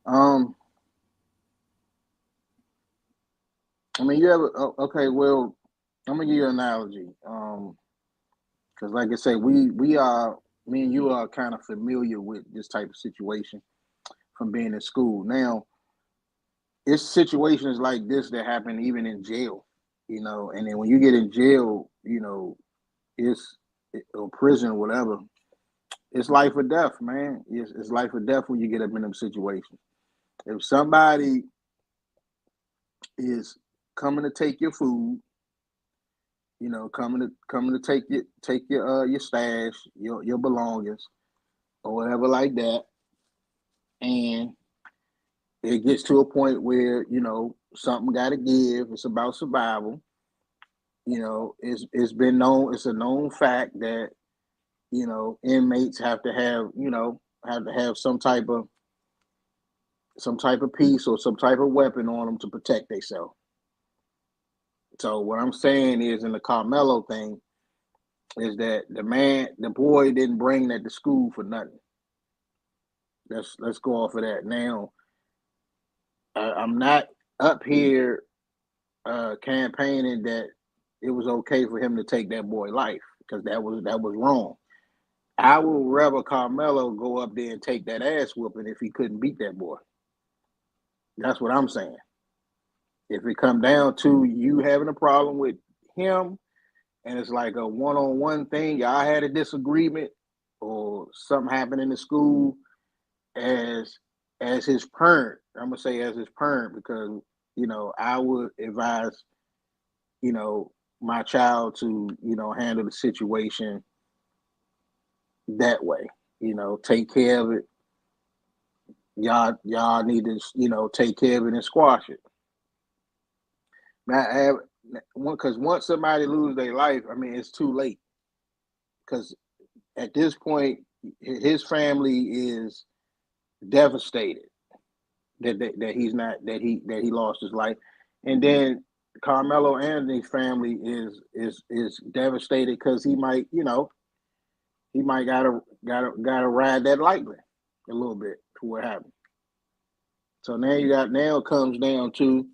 I mean, you have okay. Well, I'm gonna give you an analogy. Because like I say, me and you are kind of familiar with this type of situation from being in school. Now, it's situations like this that happen even in jail, and then when you get in jail, or prison or whatever, it's life or death, man. It's life or death when you get up in them situations. If somebody is coming to take your food, you know, coming to take your stash, your belongings, or whatever like that, and it gets to a point where, you know, something got to give. It's about survival. You know, it's been known. It's a known fact that, you know, inmates have to have some type of piece or some type of weapon on them to protect themselves. So what I'm saying is, in the Karmelo thing, is that the boy didn't bring that to school for nothing. Let's go off of that. Now, I'm not up here campaigning that it was okay for him to take that boy's life, because that was wrong. I would rather Karmelo go up there and take that ass whooping if he couldn't beat that boy. That's what I'm saying. If it come down to you having a problem with him, and it's like a one-on-one thing, y'all had a disagreement or something happened in the school, as his parent, I'm gonna say as his parent, because, you know, I would advise, you know, my child to, you know, handle the situation that way. You know, take care of it. Y'all need to, you know, take care of it and squash it. Now, because once somebody loses their life, I mean, it's too late. Because at this point, his family is devastated that he lost his life, and then Karmelo Anthony's family is devastated because he might gotta ride that lightly a little bit for what happened. So now it comes down to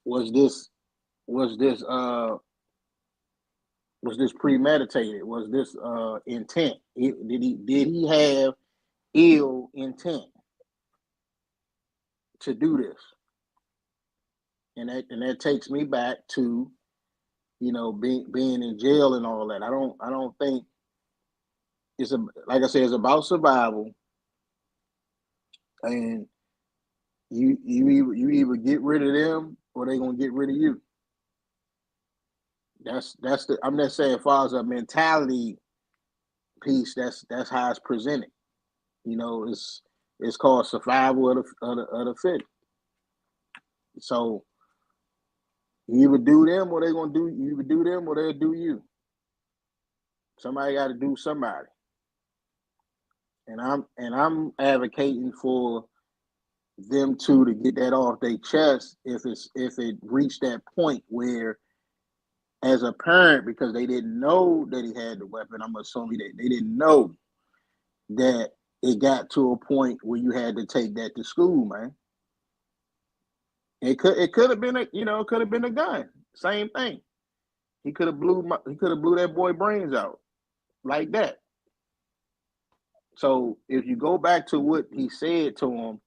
was this premeditated? Was this intent? Did he have ill intent to do this? And that takes me back to, you know, being in jail and all that. I don't think it's like I said, it's about survival, and you either get rid of them or they're gonna get rid of you. I'm not saying as far as a mentality piece, that's how it's presented. You know, it's called survival of the fit. So you either do them or they're gonna do you. Either do them or they'll do you. Somebody got to do somebody. And I'm advocating for them to get that off their chest if it reached that point where, as a parent, because they didn't know that he had the weapon, I'm assuming that they didn't know that it got to a point where you had to take that to school, man. It could have been a gun. Same thing. He could have blew that boy brains out like that. So if you go back to what he said to him,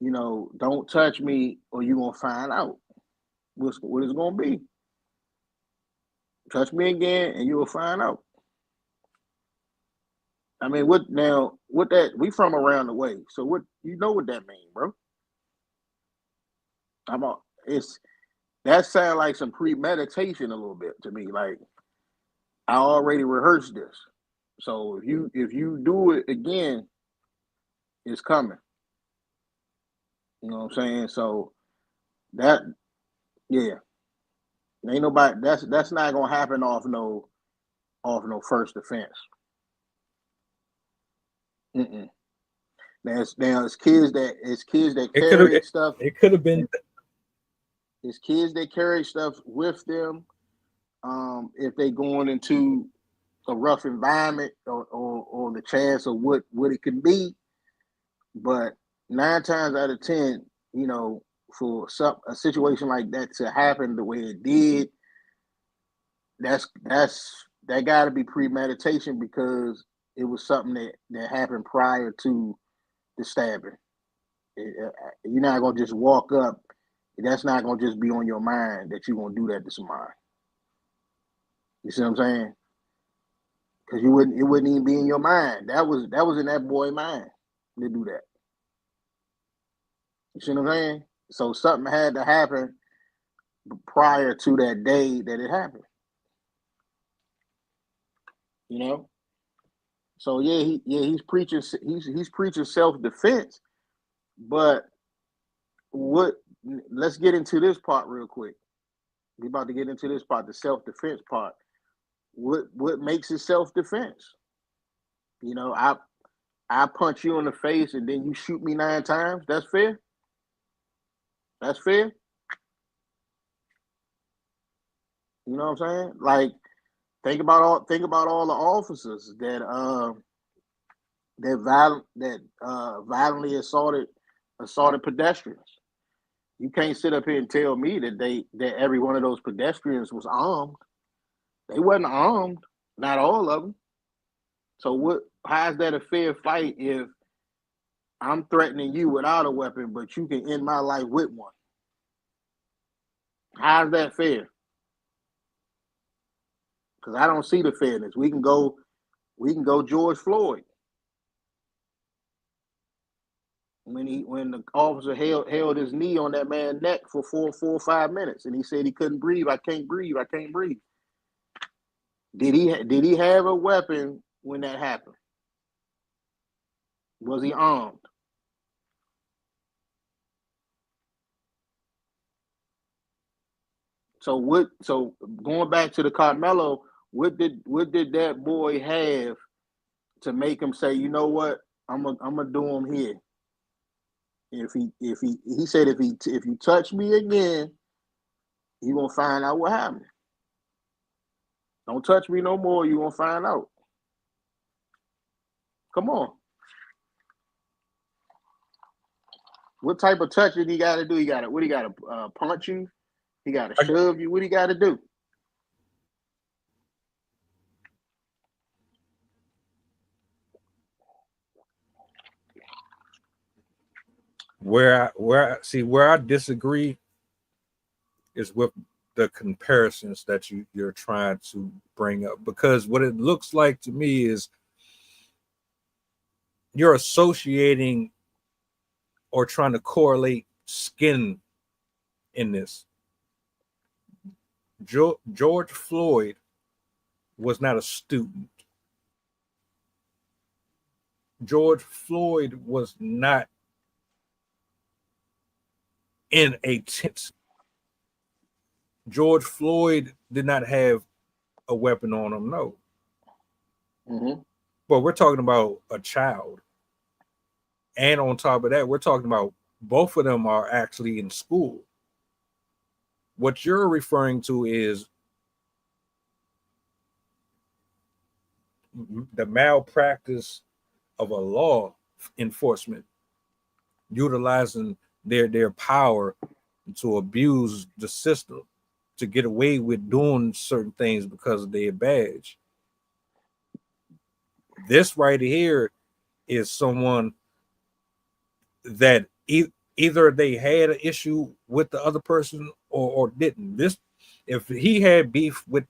you know, don't touch me or you're gonna find out what it's gonna be. Touch me again and you will find out. I mean, what that we from around the way. So what what that means, bro? That sounds like some premeditation a little bit to me. Like, I already rehearsed this. So if you do it again, it's coming. You know what I'm saying? So ain't nobody, that's not gonna happen off no first offense. Now it's kids that carry stuff. It could have been. It's kids that carry stuff with them. If they going into a rough environment or the chance of what it can be, but 9 times out of 10, you know, for a situation like that to happen the way it did, that got to be premeditation, because it was something that happened prior to the stabbing. You're not gonna just walk up. That's not gonna just be on your mind that you're gonna do that to somebody. You see what I'm saying? Because it wouldn't even be in your mind. That was in that boy's mind to do that. You see what I'm saying? So something had to happen prior to that day that it happened. You know? So he's preaching self-defense, but let's get into this part real quick. We're about to get into this part, the self-defense part. What makes it self-defense? You know, I punch you in the face and then you shoot me 9 times. That's fair? That's fair? You know what I'm saying? Like, think about all the officers that violently assaulted pedestrians. You can't sit up here and tell me that every one of those pedestrians was armed. They wasn't armed, not all of them. So how is that a fair fight if I'm threatening you without a weapon, but you can end my life with one? How is that fair? Because I don't see the fairness. We can go George Floyd. When the officer held his knee on that man's neck for 4 or 5 minutes, and he said he couldn't breathe. I can't breathe. I can't breathe. Did he have a weapon when that happened? Was he armed? So going back to the Karmelo, what did that boy have to make him say, you know what, I'm gonna do him here? If he said if you touch me again, you gonna find out what happened. Don't touch me no more, you gonna find out. Come on. What type of touch did he gotta do? He gotta punch you? He gotta shove you? What he gotta do? Where I disagree is with the comparisons that you're trying to bring up, because what it looks like to me is you're associating or trying to correlate skin in this. George Floyd was not a student. George Floyd was not in a tent. George Floyd did not have a weapon on him, no. Mm-hmm. But we're talking about a child. And on top of that, we're talking about both of them are actually in school. What you're referring to is the malpractice of a law enforcement utilizing their power to abuse the system to get away with doing certain things because of their badge. This right here is someone that either they had an issue with the other person or didn't. This, if he had beef with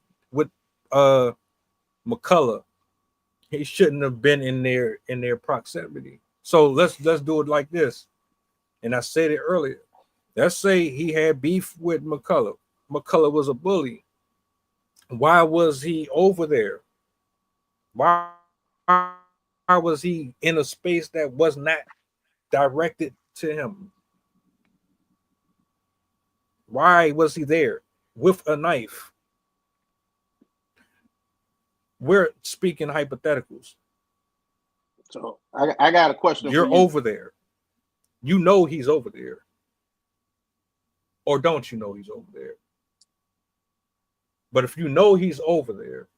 McCullough, he shouldn't have been in their proximity. So let's do it like this. And I said it earlier. Let's say he had beef with McCullough. McCullough was a bully. Why was he over there? Why was he in a space that was not directed to him? Why was he there with a knife? We're speaking hypotheticals. So I got a question. You're for you. over there. You know he's over there. Or don't you know he's over there? But if you know he's over there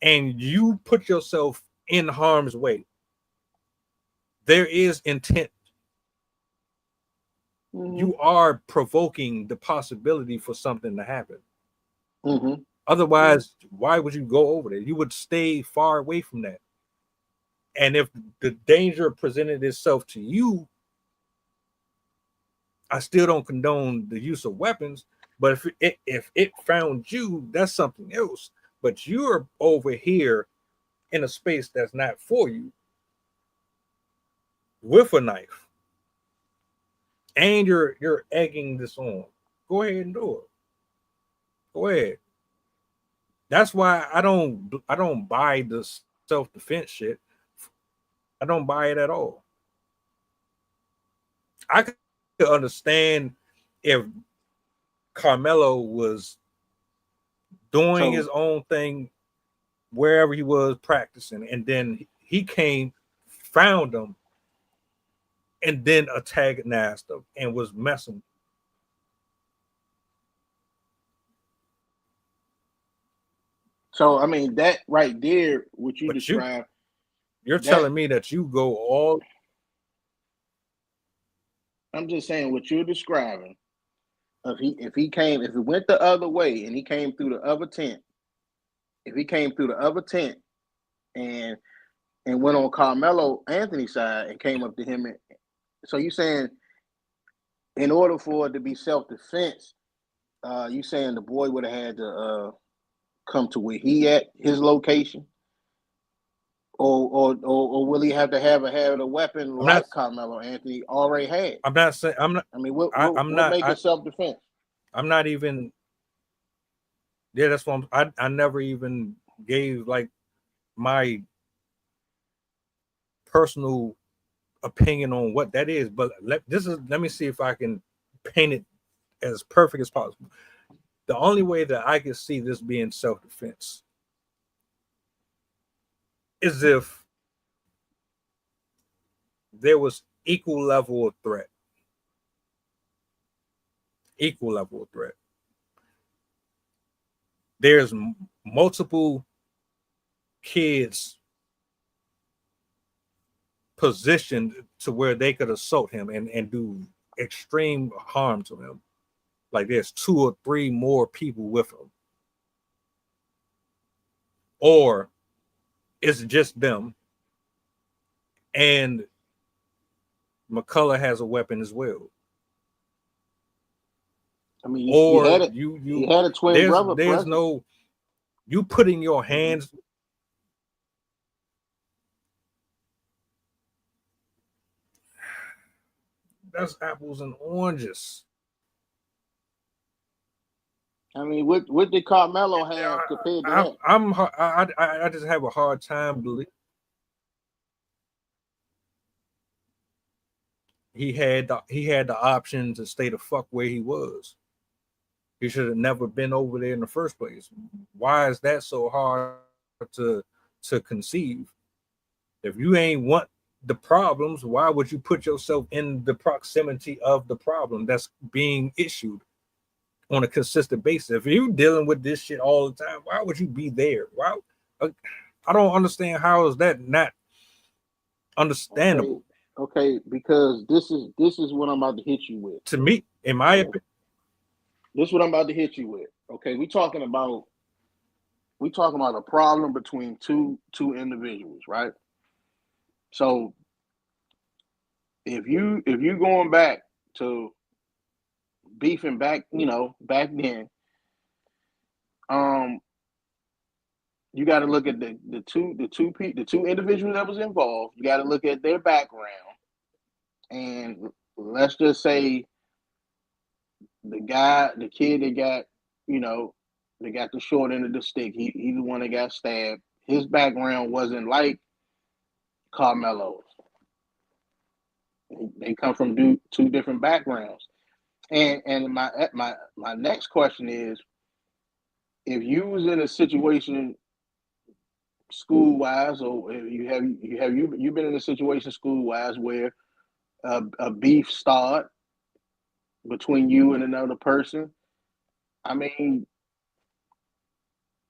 and you put yourself in harm's way, there is intent. Mm-hmm. You are provoking the possibility for something to happen. Mm-hmm. Otherwise, why would you go over there? You would stay far away from that. And if the danger presented itself to you, I still don't condone the use of weapons, but if it found you, that's something else. But you're over here in a space that's not for you with a knife, and you're egging this on, go ahead and do it. Go ahead. That's why I don't buy this self-defense shit. I don't buy it at all. I could understand if Karmelo was doing his own thing wherever he was practicing, and then he came, found him, and then antagonized him and was messing. So I mean that right there, what you described. You're telling me that you go all. I'm just saying what you're describing. If it went the other way and he came through the other tent, if he came through the other tent and went on Karmelo Anthony's side and came up to him, so you saying in order for it to be self-defense, you saying the boy would have had to come to where he at, his location, or will he have to have a weapon like Karmelo Anthony already had? I'm not saying I'm not. I mean, what make it self-defense? I'm not even. Yeah, that's what I never even gave like my personal opinion on what that is, but let me see if I can paint it as perfect as possible. The only way that I can see this being self-defense is if there was equal level of threat. Equal level of threat. There's multiple kids positioned to where they could assault him and do extreme harm to him. Like there's 2 or 3 more people with him. Or it's just them. And McCullough has a weapon as well. I mean, or you had a twin brother. There's no you putting your hands. That's apples and oranges. I mean, what did Karmelo have compared to that? I just have a hard time believing he had the option to stay the fuck where he was. He should have never been over there in the first place. Why is that so hard to conceive? If you ain't want the problems, why would you put yourself in the proximity of the problem that's being issued on a consistent basis? If you're dealing with this shit all the time, why would you be there? Why? I don't understand. How is that not understandable? Okay, because this is what I'm about to hit you with. To me, in my opinion, this is what I'm about to hit you with. Okay, we talking about a problem between two individuals, right? So if you going back to beefing back, back then, you got to look at the two individuals that was involved. You got to look at their background, and let's just say the kid that got, they got the short end of the stick. He the one that got stabbed. His background wasn't like Karmelo's. They come from two different backgrounds. And my next question is, if you was in a situation school wise, or you been in a situation school wise where a beef start between you and another person, I mean,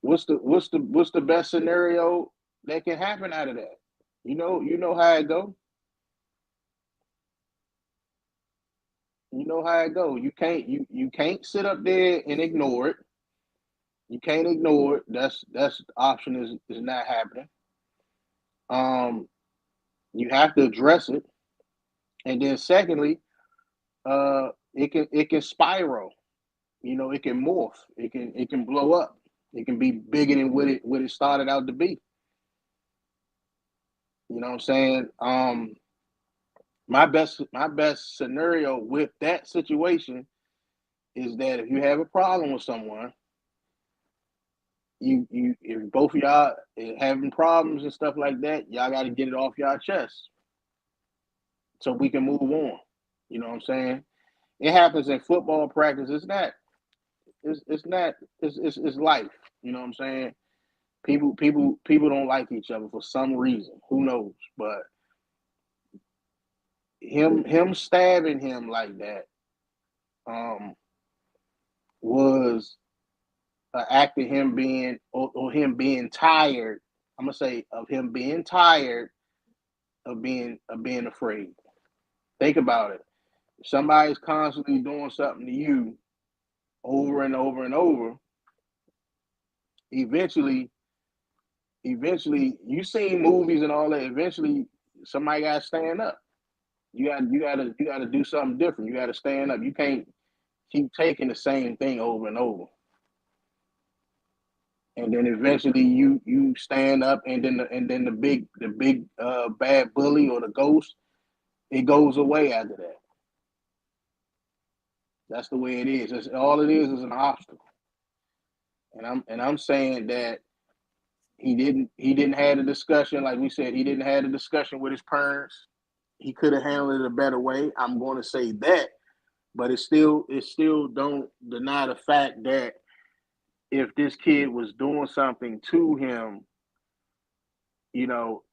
what's the best scenario that can happen out of that? You know how it go. You know how it go. You can't sit up there and ignore it. You can't ignore it. That's the option is not happening. You have to address it, and then secondly, it can spiral. It can morph. It can blow up. It can be bigger than what it started out to be. You know what I'm saying? My best scenario with that situation is that if you have a problem with someone, if both of y'all having problems and stuff like that, y'all got to get it off y'all chest so we can move on. You know what I'm saying? It happens in football practice. It's life. You know what I'm saying? People don't like each other for some reason. Who knows? But him stabbing him like that was an act of him being or him being tired. I'm gonna say of him being tired of being afraid. Think about it. If somebody's constantly doing something to you over and over and over, eventually you seen movies and all that. Eventually, somebody got to stand up. You got to do something different. You got to stand up. You can't keep taking the same thing over and over. And then eventually you stand up, and then the big bad bully or the ghost, it goes away after that. That's the way it is. All it is an obstacle. And I'm saying that he didn't have a discussion, like we said, he didn't have a discussion with his parents. He could have handled it a better way. I'm going to say that, but it still don't deny the fact that if this kid was doing something to him, you know,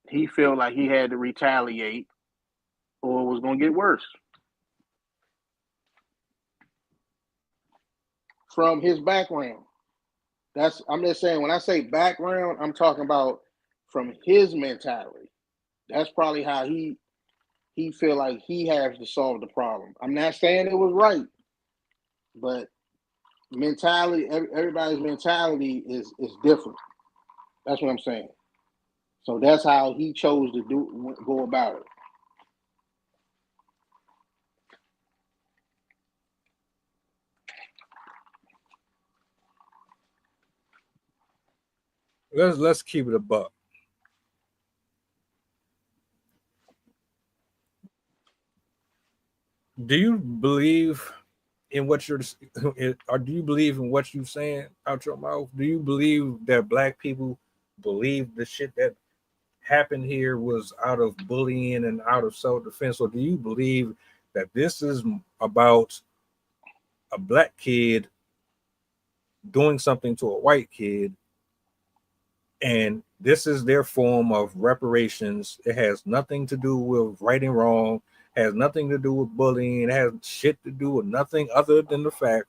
he felt like he had to retaliate or it was going to get worse. From his background. I'm just saying, when I say background, I'm talking about from his mentality. That's probably how he feel like he has to solve the problem. I'm not saying it was right, but mentality, everybody's mentality is different. That's what I'm saying. So that's how he chose to go about it. Let's keep it a buck. Do you believe in what you're, or do you believe in what you're saying out your mouth? Do you believe that black people believe the shit that happened here was out of bullying and out of self-defense, or do you believe that this is about a black kid doing something to a white kid, and this is their form of reparations? It has nothing to do with right and wrong, has nothing to do with bullying, it has shit to do with nothing other than the fact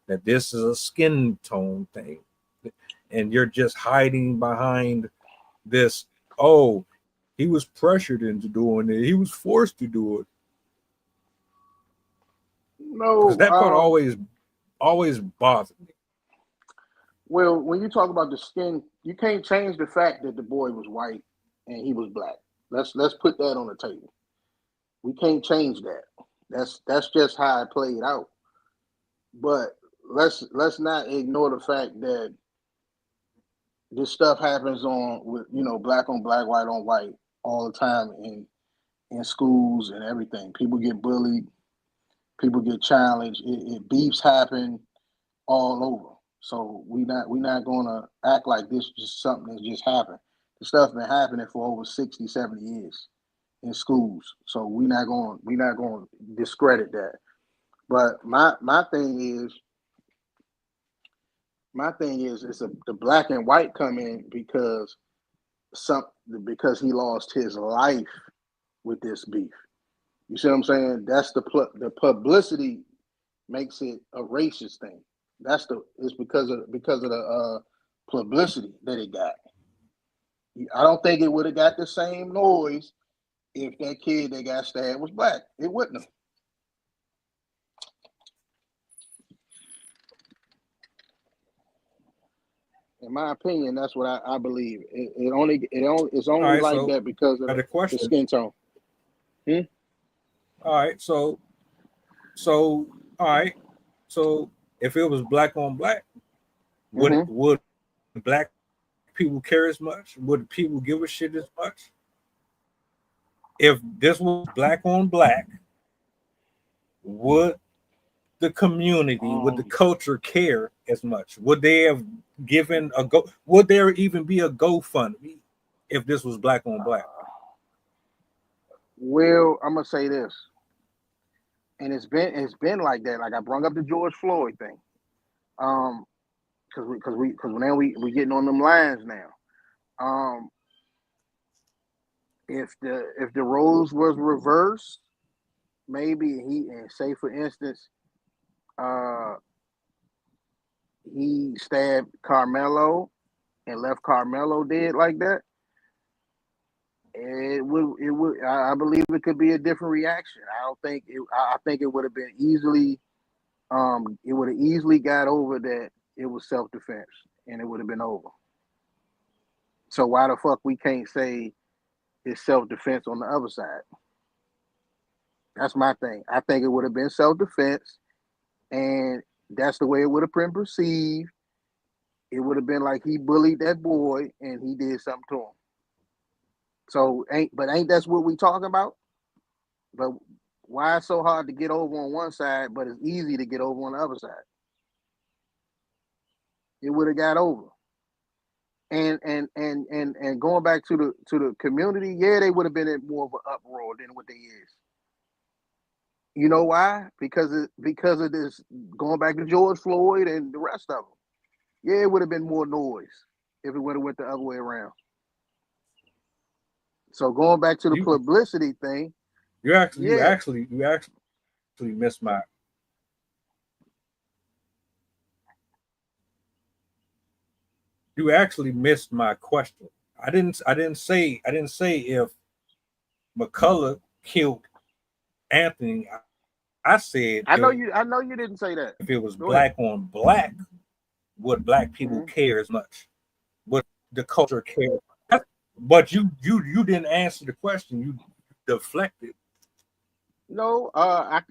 that this is a skin tone thing, and you're just hiding behind this. Oh, he was pressured into doing it, he was forced to do it. No, because that part always bothered me. Well, when you talk about the skin, you can't change the fact that the boy was white and he was black. Let's put that on the table. We can't change that. That's just how it played out. But let's not ignore the fact that this stuff happens with black on black, white on white all the time in schools and everything. People get bullied, people get challenged. Beefs happen all over. So we're not gonna act like this just something that just happened. The stuff been happening for over 60, 70 years in schools. So we're not going to discredit that. But my thing is it's the black and white come in because he lost his life with this beef. You see what I'm saying? That's the publicity makes it a racist thing. It's because of the publicity that it got. I don't think it would have got the same noise if that kid that got stabbed was black. It wouldn't have. In my opinion, that's what I believe. It's only right, like so that because of the skin tone. All right, so all right, so if it was black on black, would black people care as much? Would people give a shit as much? If this was black on black, would the community, would the culture care as much? Would they have given a go? Would there even be a GoFundMe if this was black on black? Well, I'm gonna say this, and it's been like that. Like I brought up the George Floyd thing, because now we getting on them lines now. If the roles was reversed, maybe say for instance, he stabbed Karmelo and left Karmelo dead like that, it would I believe it could be a different reaction. I think it would have been easily it would have easily got over that it was self-defense and it would have been over. So why the fuck we can't say it's self-defense on the other side? That's my thing. I think it would have been self-defense, and that's the way it would have been perceived. It would have been like he bullied that boy and he did something to him. So ain't that's what we talking about? But why it's so hard to get over on one side, but it's easy to get over on the other side? It would have got over. And going back to the community, yeah, they would have been in more of an uproar than what they is. You know why? Because of this, going back to George Floyd and the rest of them. Yeah, it would have been more noise if it would have went the other way around. So going back to the publicity thing, you actually missed my. You actually missed my question. I didn't say if McCullough killed Anthony. I said I know you didn't say that. If it was black on black, would black people care as much? Would the culture care? But you didn't answer the question. You deflected. No, I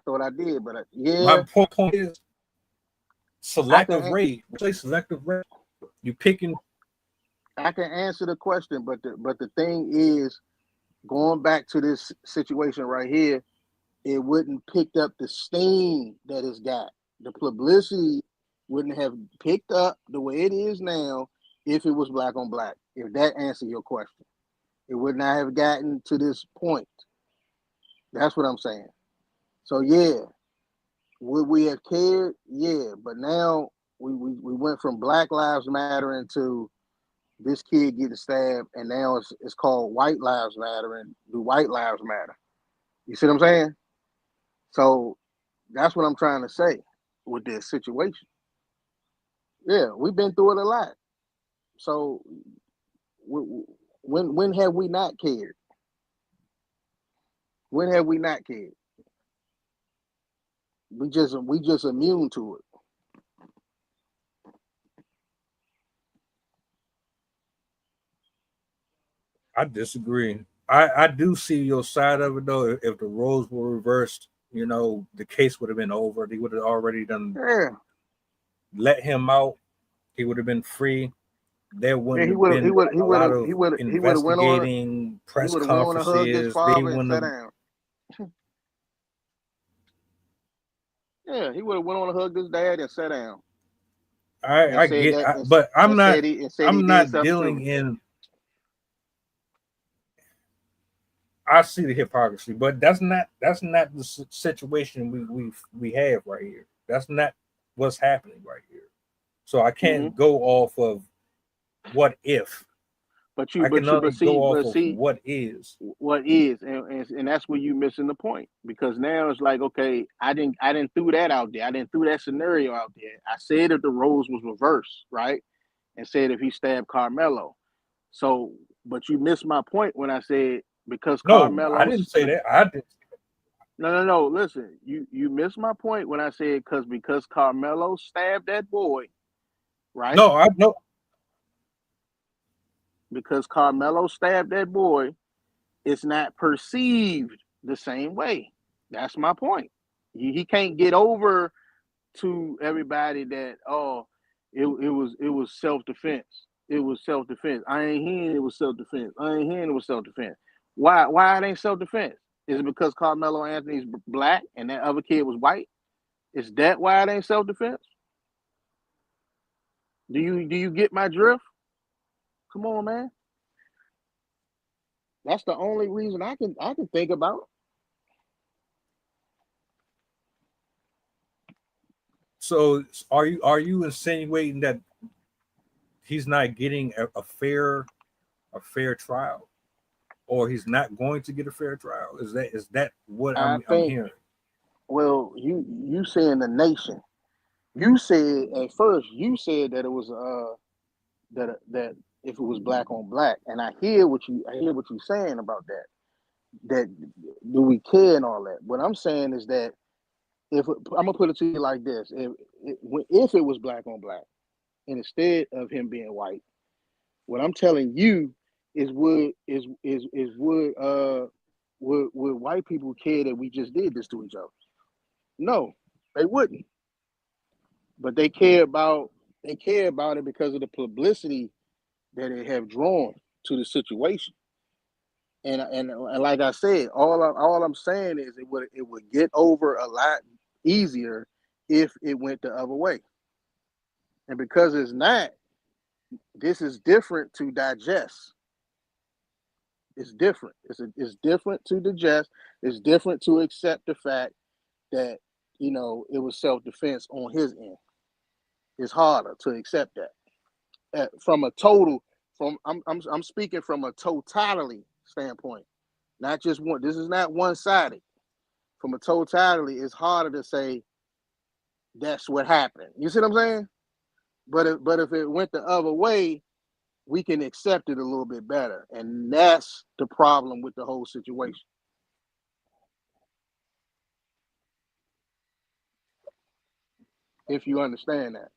thought I did, but yeah. My point is selective rage. Say selective rage. You picking. I can answer the question, but the thing is, going back to this situation right here, it wouldn't pick up the steam that it's got. The publicity wouldn't have picked up the way it is now if it was black on black. If that answers your question, it would not have gotten to this point. That's what I'm saying. So yeah, would we have cared? Yeah, but now we went from Black Lives Matter into this kid getting stabbed, and now it's called White Lives Matter, and do White Lives Matter? You see what I'm saying? So that's what I'm trying to say with this situation. Yeah, we've been through it a lot. So when have we not cared? When have we not cared? We just immune to it. I disagree. I do see your side of it though. If the roles were reversed, you know, the case would have been over. They would have already done. Yeah. Let him out. He would have been free. There wouldn't have been a lot of investigating press conferences. They wouldn't have. Yeah, he would have went on and hugged his dad and sat down. I get, but I'm not. I'm not dealing in. I see the hypocrisy, but that's not the situation we have right here. That's not what's happening right here. So I can't go off of what if. What is. What is, and that's where you missing the point, because now it's like, okay, I didn't throw that out there. I didn't throw that scenario out there. I said if the roles was reversed, right, and said if he stabbed Karmelo. So, but you missed my point when I said because Karmelo. I didn't say that. I didn't. No. Listen, you missed my point when I said because Karmelo stabbed that boy, right? No, I know. Because Karmelo stabbed that boy, it's not perceived the same way. That's my point. He can't get over to everybody that it was self-defense. it was self-defense. I ain't hearing it was self-defense. I ain't hearing it was self-defense. Why it ain't self-defense? Is it because Carmelo Anthony's black and that other kid was white? Is that why it ain't self-defense? Do you get my drift? Come on, man. That's the only reason I can think about. So are you insinuating that he's not getting a fair trial, or he's not going to get a fair trial? Is that what I'm hearing? Well, you saying the nation. You said at first that it was that if it was black on black, and I hear what you're saying about that. That do we care and all that? What I'm saying is that I'm gonna put it to you like this: if it was black on black, and instead of him being white, what I'm telling you is would white people care that we just did this to each other? No, they wouldn't. But they care about it because of the publicity that it have drawn to the situation. And like I said, all I'm saying is it would get over a lot easier if it went the other way. And because it's not, this is different to digest. It's different. It's different to digest. It's different to accept the fact that it was self-defense on his end. It's harder to accept that I'm speaking from a totality standpoint, not just one. This is not one-sided. From a totality, it's harder to say that's what happened. You see what I'm saying? But if it went the other way, we can accept it a little bit better, and that's the problem with the whole situation. If you understand that.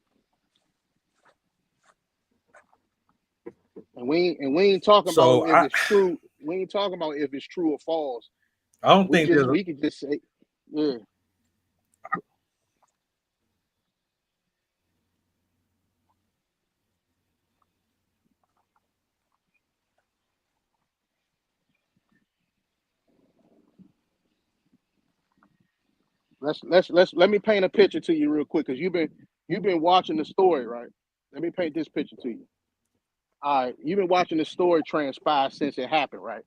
And we ain't talking about if it's true. We ain't talking about if it's true or false. I don't think we could just say, yeah. Let me paint a picture to you real quick, because you've been watching the story, right? Let me paint this picture to you. All right, you've been watching the story transpire since it happened, right?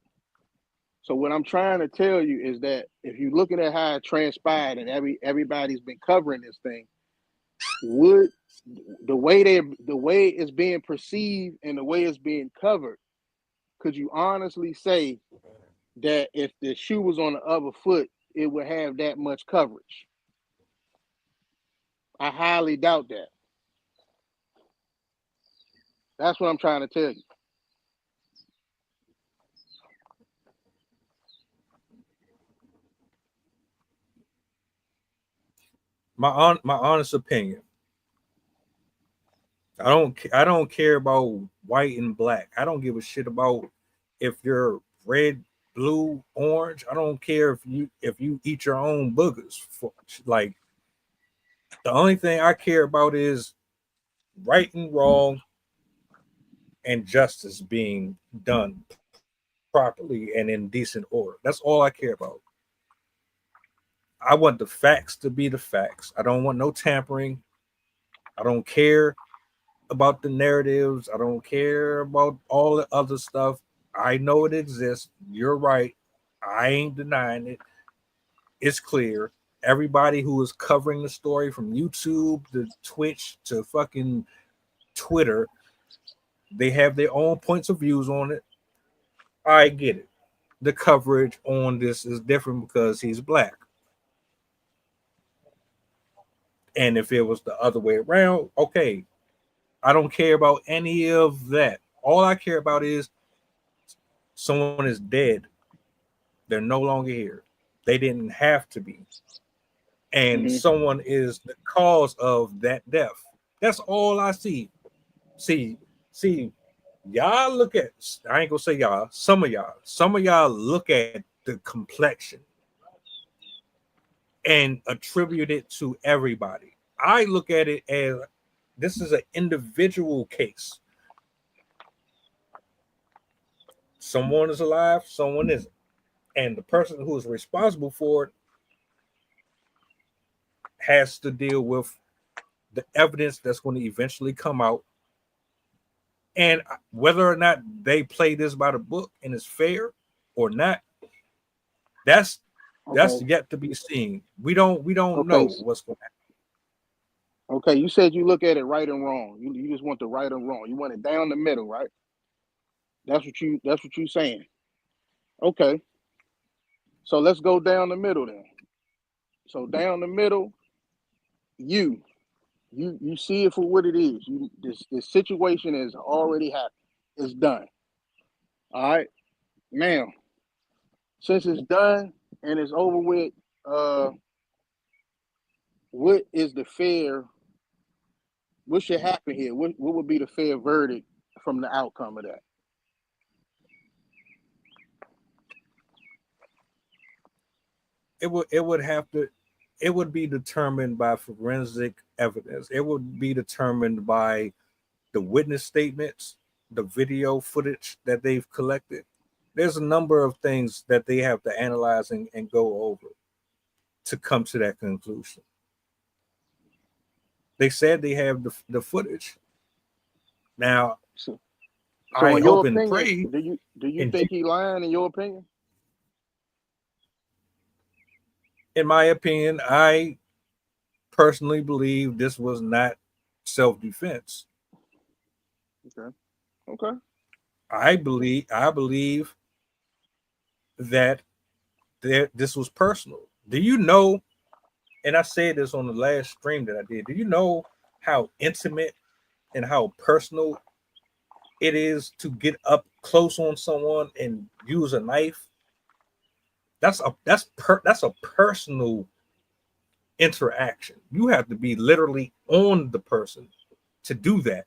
So what I'm trying to tell you is that if you're looking at how it transpired and everybody's been covering this thing, would the way it's being perceived and the way it's being covered, could you honestly say that if the shoe was on the other foot, it would have that much coverage? I highly doubt that. That's what I'm trying to tell you. My honest opinion. I don't care about white and black. I don't give a shit about if you're red, blue, orange. I don't care if you eat your own boogers. Like, the only thing I care about is right and wrong and justice being done properly and in decent order. That's all I care about. I want the facts to be the facts. I don't want no tampering. I don't care about the narratives. I don't care about all the other stuff. I know it exists. You're right. I ain't denying it. It's clear. Everybody who is covering the story, from YouTube to Twitch to fucking Twitter, they have their own points of views on it. I get it. The coverage on this is different because he's black. And if it was the other way around, okay, I don't care about any of that. All I care about is someone is dead. They're no longer here. They didn't have to be. And someone is the cause of that death. That's all I see. See, y'all look at, I ain't gonna say y'all, some of y'all look at the complexion and attribute it to everybody. I look at it as this is an individual case. Someone is alive, someone isn't. And the person who is responsible for it has to deal with the evidence that's going to eventually come out. And whether or not they play this by the book and it's fair or not, that's yet to be seen. We don't know what's going to happen. Okay, you said you look at it right and wrong. You just want the right and wrong. You want it down the middle, right? That's what you saying. Okay. So let's go down the middle then. So down the middle, you see it for what it is. This situation has already happened. It's done. All right. Now, since it's done and it's over with, what is the fair? What should happen here? What would be the fair verdict from the outcome of that? It would be determined by forensic evidence. It would be determined by the witness statements, the video footage that they've collected. There's a number of things that they have to analyze and go over to come to that conclusion. They said they have the footage. Now, so I in hope your and opinion, pray. do you think he lying in your opinion? In my opinion, I personally believe this was not self-defense. Okay. I believe that this was personal. Do you know, and I said this on the last stream that I did, do you know how intimate and how personal it is to get up close on someone and use a knife? That's a personal interaction. You have to be literally on the person to do that.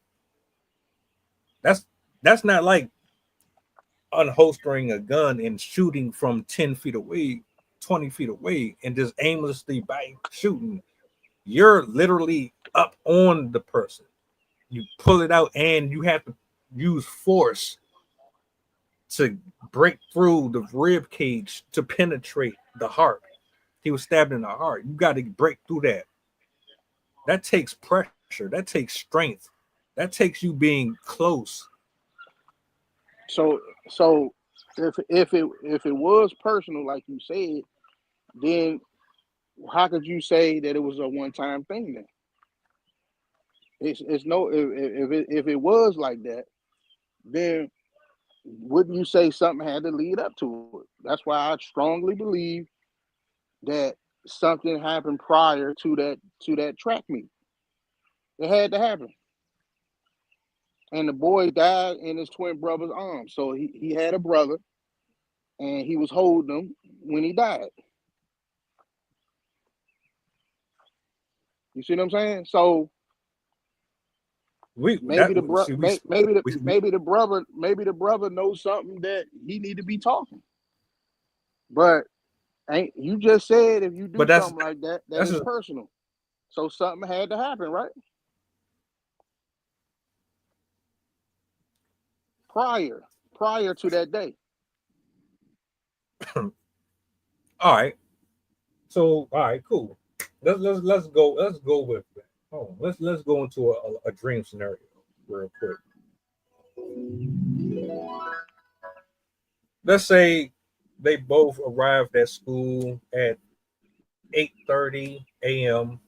That's not like unholstering a gun and shooting from 10 feet away, 20 feet away, and just aimlessly by shooting. You're literally up on the person. You pull it out and you have to use force to break through the rib cage to penetrate the heart. He was stabbed in the heart. You got to break through that. That takes pressure. That takes strength. That takes you being close. So if it was personal, like you said, then how could you say that it was a one-time thing then? It's no, if it was like that, then wouldn't you say something had to lead up to it? That's why I strongly believe that something happened prior to that track meet. It had to happen. And the boy died in his twin brother's arms. So he had a brother and he was holding him when he died. You see what I'm saying? So maybe the brother knows something that he need to be talking. But ain't you just said if you do something like that, that is personal. So something had to happen, right? Prior to that day. All right. So all right, cool. Let's go with that. Oh, let's go into a dream scenario real quick. Let's say they both arrived at school at 8:30 a.m.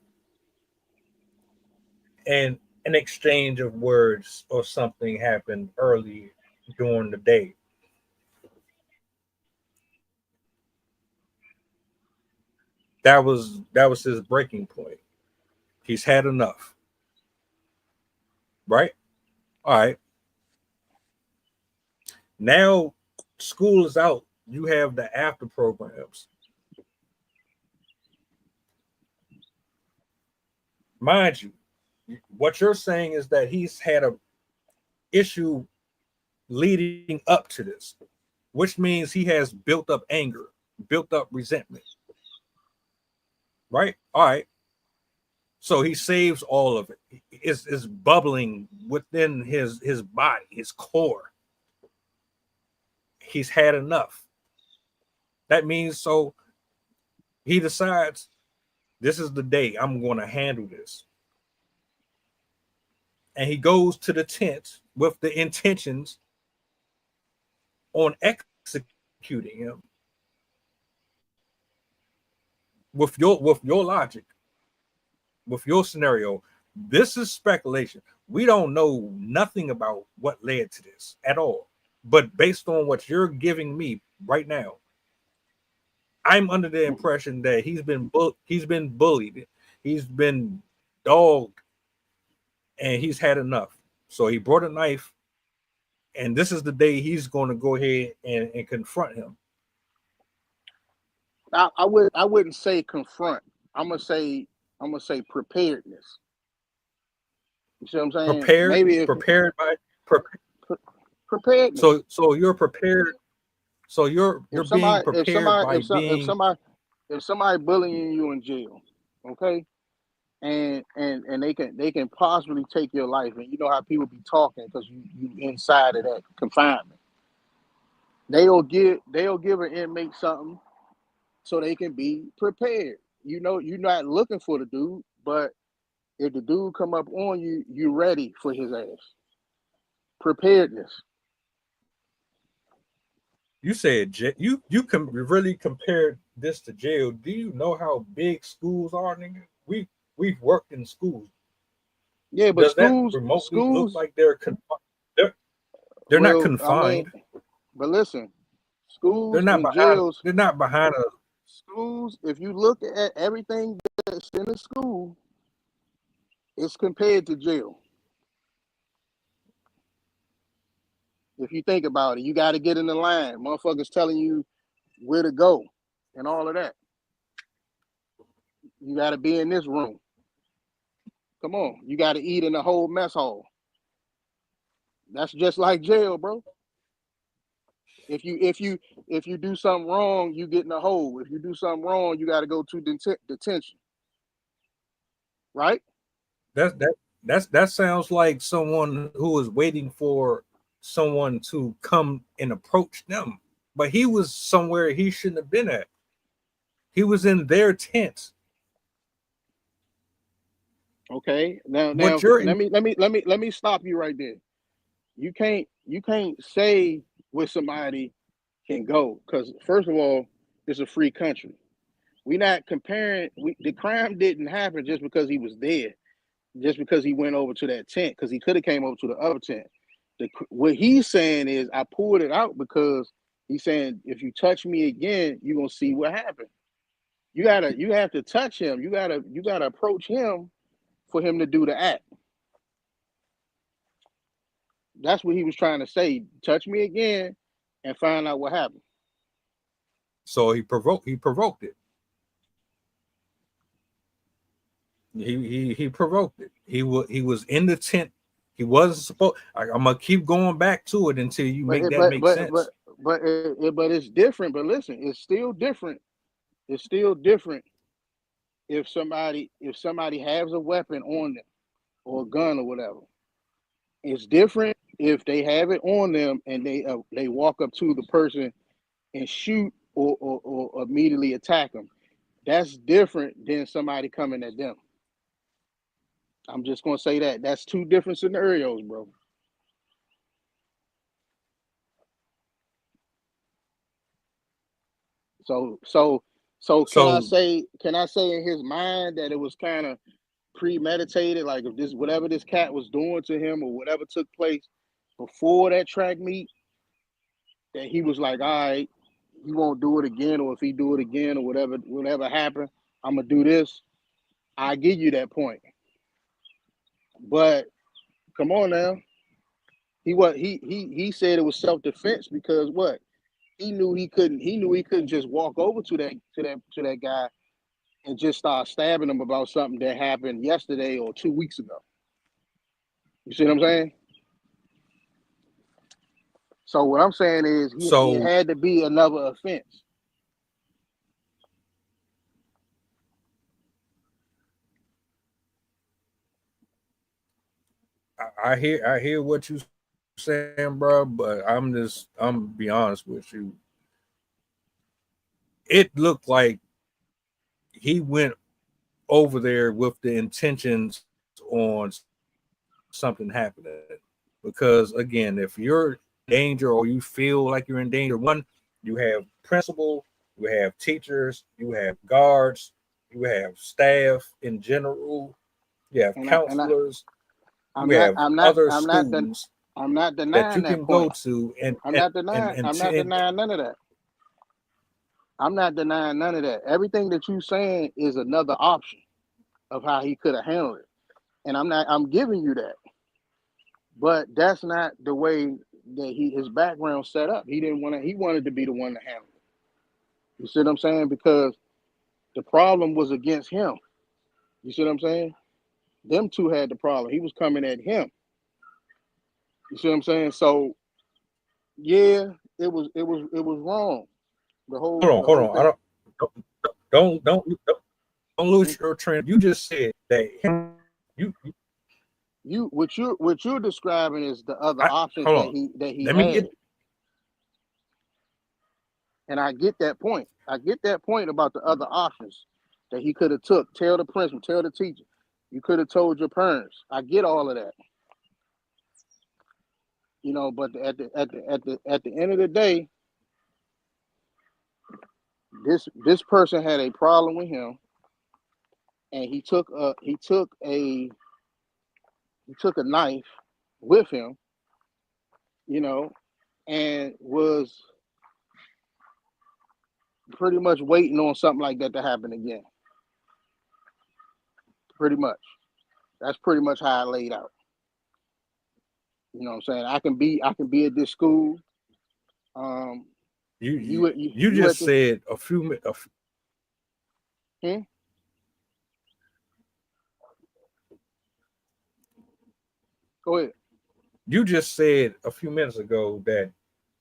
and an exchange of words or something happened early during the day. That was his breaking point. He's had enough. Right? All right. Now school is out. You have the after programs. Mind you, what you're saying is that he's had a issue leading up to this, which means he has built up anger, built up resentment. Right? All right. So he saves all of it. It's bubbling within his body, his core. he's had enough. That means so he decides this is the day I'm going to handle this. And he goes to the tent with the intentions on executing him. With your logic, with your scenario, this is speculation. We don't know nothing about what led to this at all. But based on what you're giving me right now, I'm under the impression that he's been bullied, he's been dogged, and he's had enough. So he brought a knife, and this is the day he's going to go ahead and confront him. I wouldn't say confront. I'm gonna say preparedness. You see what I'm saying? Preparedness. So you're prepared. So you're being prepared by being. If somebody bullying you in jail, okay, and they can possibly take your life, and you know how people be talking because you inside of that confinement. They'll give an inmate something so they can be prepared. You know, you're not looking for the dude, but if the dude come up on you, you ready for his ass. Preparedness. You said you can really compare this to jail. Do you know how big schools are, nigga? We've worked in schools. Yeah, but schools look like they're not confined. I mean, but listen, schools they're not and behind, jails. They're not behind us. Schools, if you look at everything that's in a school, it's compared to jail. If you think about it, you got to get in the line. Motherfuckers telling you where to go and all of that. You got to be in this room. Come on, you got to eat in the whole mess hall. That's just like jail, bro. If you do something wrong, you get in a hole. If you do something wrong, you got to go to detention. Right? That sounds like someone who is waiting for someone to come and approach them. But he was somewhere he shouldn't have been at. He was in their tent. Okay. Now let me stop you right there. You can't say where somebody can go, because first of all, it's a free country. We're not comparing. The crime didn't happen just because he was there, just because he went over to that tent, because he could have came over to the other tent. What he's saying is, I pulled it out because he's saying, if you touch me again, you're gonna see what happened. You have to touch him. You gotta approach him for him to do the act. That's what he was trying to say. Touch me again and find out what happened. So he provoked it. He provoked it. He was in the tent. He wasn't supposed. I'm gonna keep going back to it until you make sense. But it's different. But listen, it's still different. It's still different if somebody has a weapon on them or a gun or whatever. It's different if they have it on them and they walk up to the person and shoot or immediately attack them. That's different than somebody coming at them. I'm just gonna say that. That's two different scenarios, bro. So can I say in his mind that it was kind of premeditated, like if this whatever this cat was doing to him or whatever took place before that track meet, that he was like, all right, he won't do it again, or if he do it again or whatever happened, I'm gonna do this. I give you that point. But come on now. He said it was self-defense because what? He knew he couldn't just walk over to that guy and just start stabbing him about something that happened yesterday or 2 weeks ago. You see what I'm saying? So what I'm saying is he had to be another offense. I hear what you saying, bro, but I'm be honest with you. It looked like he went over there with the intentions on something happening. Because again, if you're in danger or you feel like you're in danger, one, you have principal, you have teachers, you have guards, you have staff in general, you have counselors, you have other students I'm not denying that you that can point. go to, and I'm not denying none of that. I'm not denying none of that. Everything that you're saying is another option of how he could have handled it. And I'm giving you that. But that's not the way that his background set up. He wanted to be the one to handle it. You see what I'm saying? Because the problem was against him. You see what I'm saying? Them two had the problem. He was coming at him. You see what I'm saying? So yeah, it was wrong. The whole hold on. thing. Don't lose your trend. You just said that what you're describing is the other options that he had. And I get that point. I get that point about the other options that he could have took. Tell the principal, tell the teacher. You could have told your parents. I get all of that. You know, but at the end of the day, this person had a problem with him, and he took a knife with him, you know, and was pretty much waiting on something like that to happen again. Pretty much. That's pretty much how I laid out. You know what I'm saying? I can be at this school. You just said a few minutes. Go ahead. You just said a few minutes ago that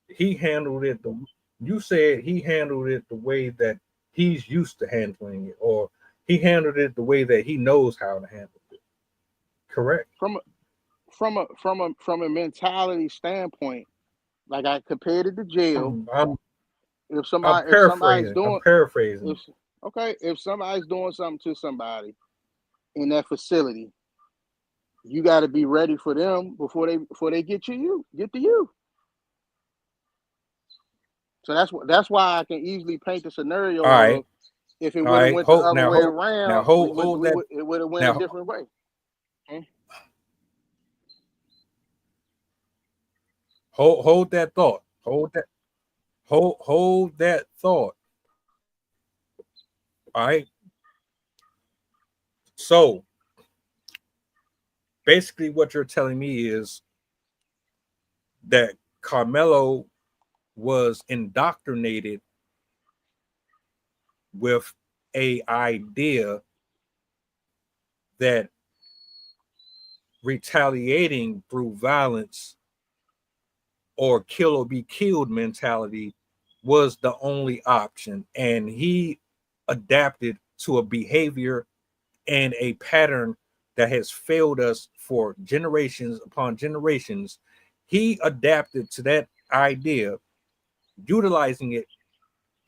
he handled it. You said he handled it the way that he's used to handling it, or he handled it the way that he knows how to handle it. Correct? From a mentality standpoint, like I compared it to jail. If somebody's doing something to somebody in that facility, you got to be ready for them before they get to you. So that's why I can easily paint the scenario of if it would have went the other way around, it would have went a different way. Hold that thought. Hold that thought. All right. So basically what you're telling me is that Karmelo was indoctrinated with an idea that retaliating through violence or kill or be killed mentality was the only option, and he adapted to a behavior and a pattern that has failed us for generations upon generations. He adapted to that idea, utilizing it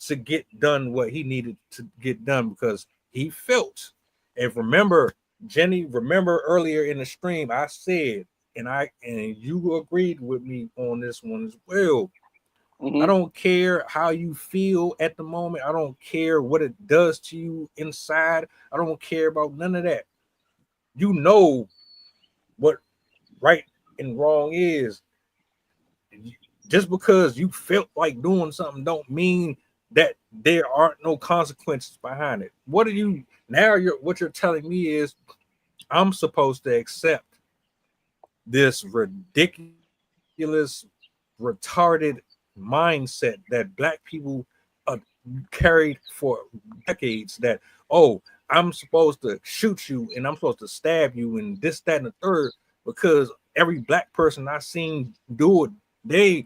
to get done what he needed to get done because he felt. And remember, Jenny, earlier in the stream, I said, and you agreed with me on this one as well. I don't care how you feel at the moment. I don't care what it does to you inside. I don't care about none of that. You know what right and wrong is. Just because you felt like doing something don't mean that there aren't no consequences behind it. What you're telling me is I'm supposed to accept this ridiculous, retarded mindset that Black people carried for decades, that I'm supposed to shoot you and I'm supposed to stab you and this, that, and the third, because every Black person I seen do it, they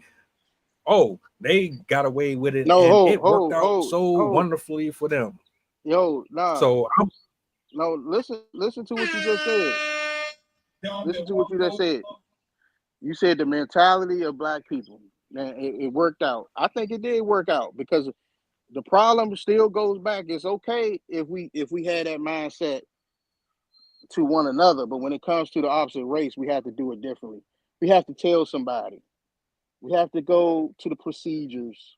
got away with it, it worked out so wonderfully for them. Listen to what you just said. Listen to what you just said. You said the mentality of black people. Man, it worked out. I think it did work out because the problem still goes back. It's okay if we had that mindset to one another, but when it comes to the opposite race, we have to do it differently. We have to tell somebody. We have to go to the procedures.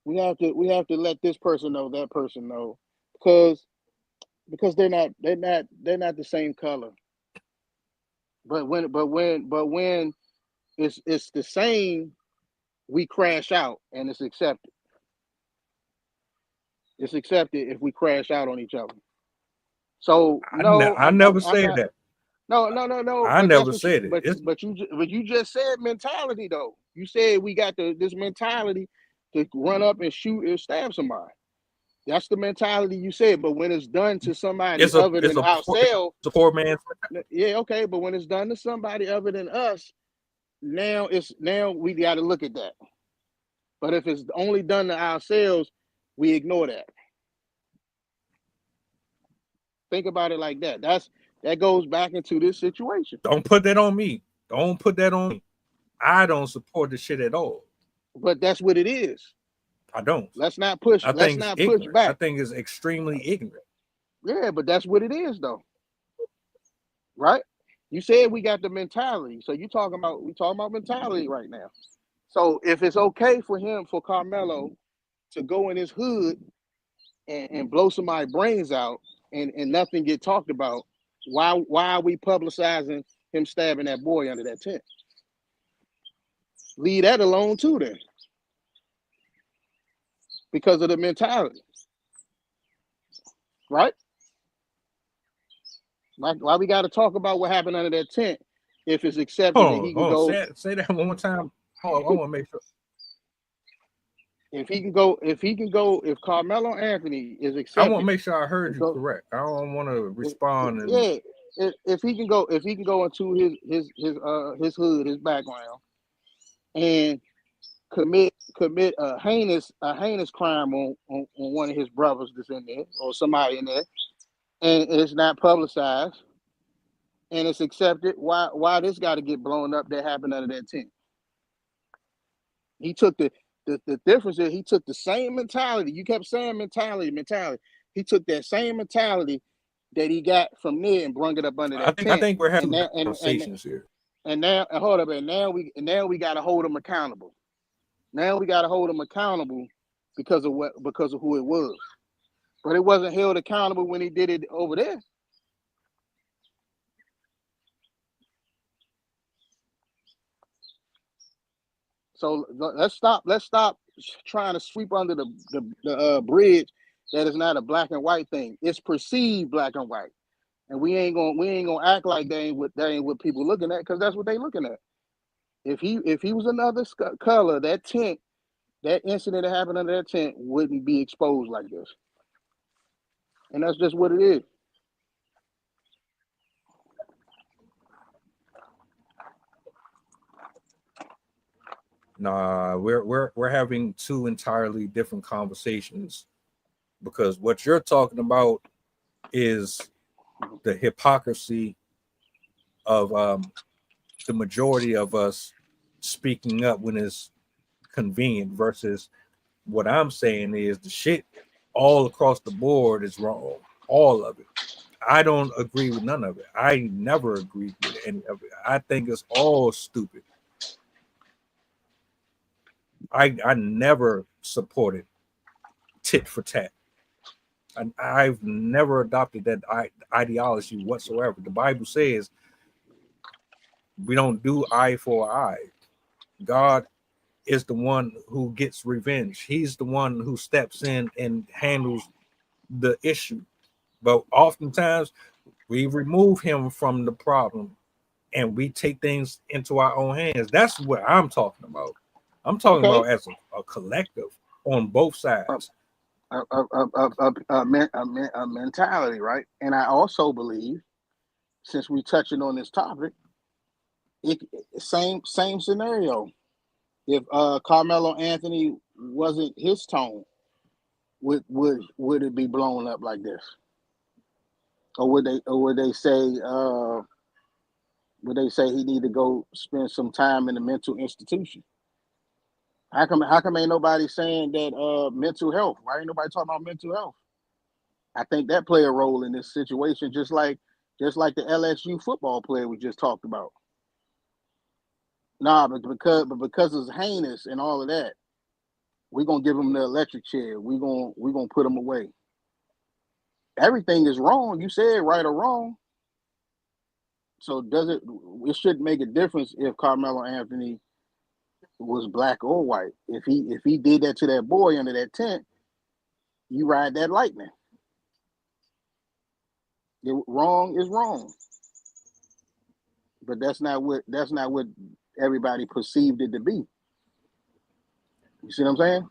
We have to let this person know, that person know, because they're not the same color. But when it's the same, we crash out and it's accepted. It's accepted if we crash out on each other. So I never said that. No. I never said it. But you just said mentality though. You said we got this mentality to run up and shoot and stab somebody. That's the mentality you said. But when it's done to somebody other than ourselves, it's a poor man's mentality. Yeah, okay. But when it's done to somebody other than us, now we got to look at that. But if it's only done to ourselves, we ignore that. Think about it like that. That goes back into this situation. Don't put that on me. Don't put that on me. I don't support the shit at all. But that's what it is. I don't. Let's not push. Let's not push back. I think it's extremely ignorant. Yeah, but that's what it is, though. Right? You said we got the mentality. So we talking about mentality right now. So if it's okay for Karmelo, to go in his hood and blow somebody's brains out and nothing get talked about, why are we publicizing him stabbing that boy under that tent? Leave that alone too then. Because of the mentality. Right? Why we got to talk about what happened under that tent if it's accepted that he can go. Say that one more time. Hold on, I want to make sure. If Karmelo Anthony is accepted. I want to make sure I heard you correct. I don't want to respond. If he can go into his hood, his background, and commit a heinous crime on one of his brothers that's in there or somebody in there, and it's not publicized and it's accepted, why this got to get blown up that happened under that tent? He took the difference is he took the same mentality. You kept saying mentality. He took that same mentality that he got from there and brung it up under that tent. I think we're having conversations here. And now, hold up, and now we got to hold him accountable. Now we got to hold him accountable because of who it was. But it wasn't held accountable when he did it over there. So let's stop trying to sweep under the bridge that is not a black and white thing. It's perceived black and white. And we ain't gonna act like that ain't what people looking at, because that's what they looking at. If he was another color, that incident that happened under that tent wouldn't be exposed like this. And that's just what it is. Nah, we're having two entirely different conversations, because what you're talking about is the hypocrisy of the majority of us speaking up when it's convenient, versus what I'm saying is the shit all across the board is wrong. All of it. I don't agree with none of it. I never agreed with any of it. I think it's all stupid. I never supported tit for tat. I've never adopted that ideology whatsoever. The Bible says we don't do eye for eye. God is the one who gets revenge. He's the one who steps in and handles the issue. But oftentimes we remove him from the problem and we take things into our own hands. That's what I'm talking about. I'm talking about as a collective on both sides. A mentality, right? And I also believe, since we're touching on this topic, same scenario. If Karmelo Anthony wasn't his tone, would it be blown up like this? Or would they say but they say he need to go spend some time in a mental institution. How come ain't nobody saying that mental health? Why ain't nobody talking about mental health? I think that play a role in this situation, just like the LSU football player we just talked about. Nah, but because it's heinous and all of that, we're gonna give him the electric chair. We're gonna put him away. Everything is wrong. You said right or wrong. So it shouldn't make a difference if Karmelo Anthony was black or white. If he did that to that boy under that tent, you ride that lightning. Wrong is wrong. But that's not what everybody perceived it to be. You see what I'm saying?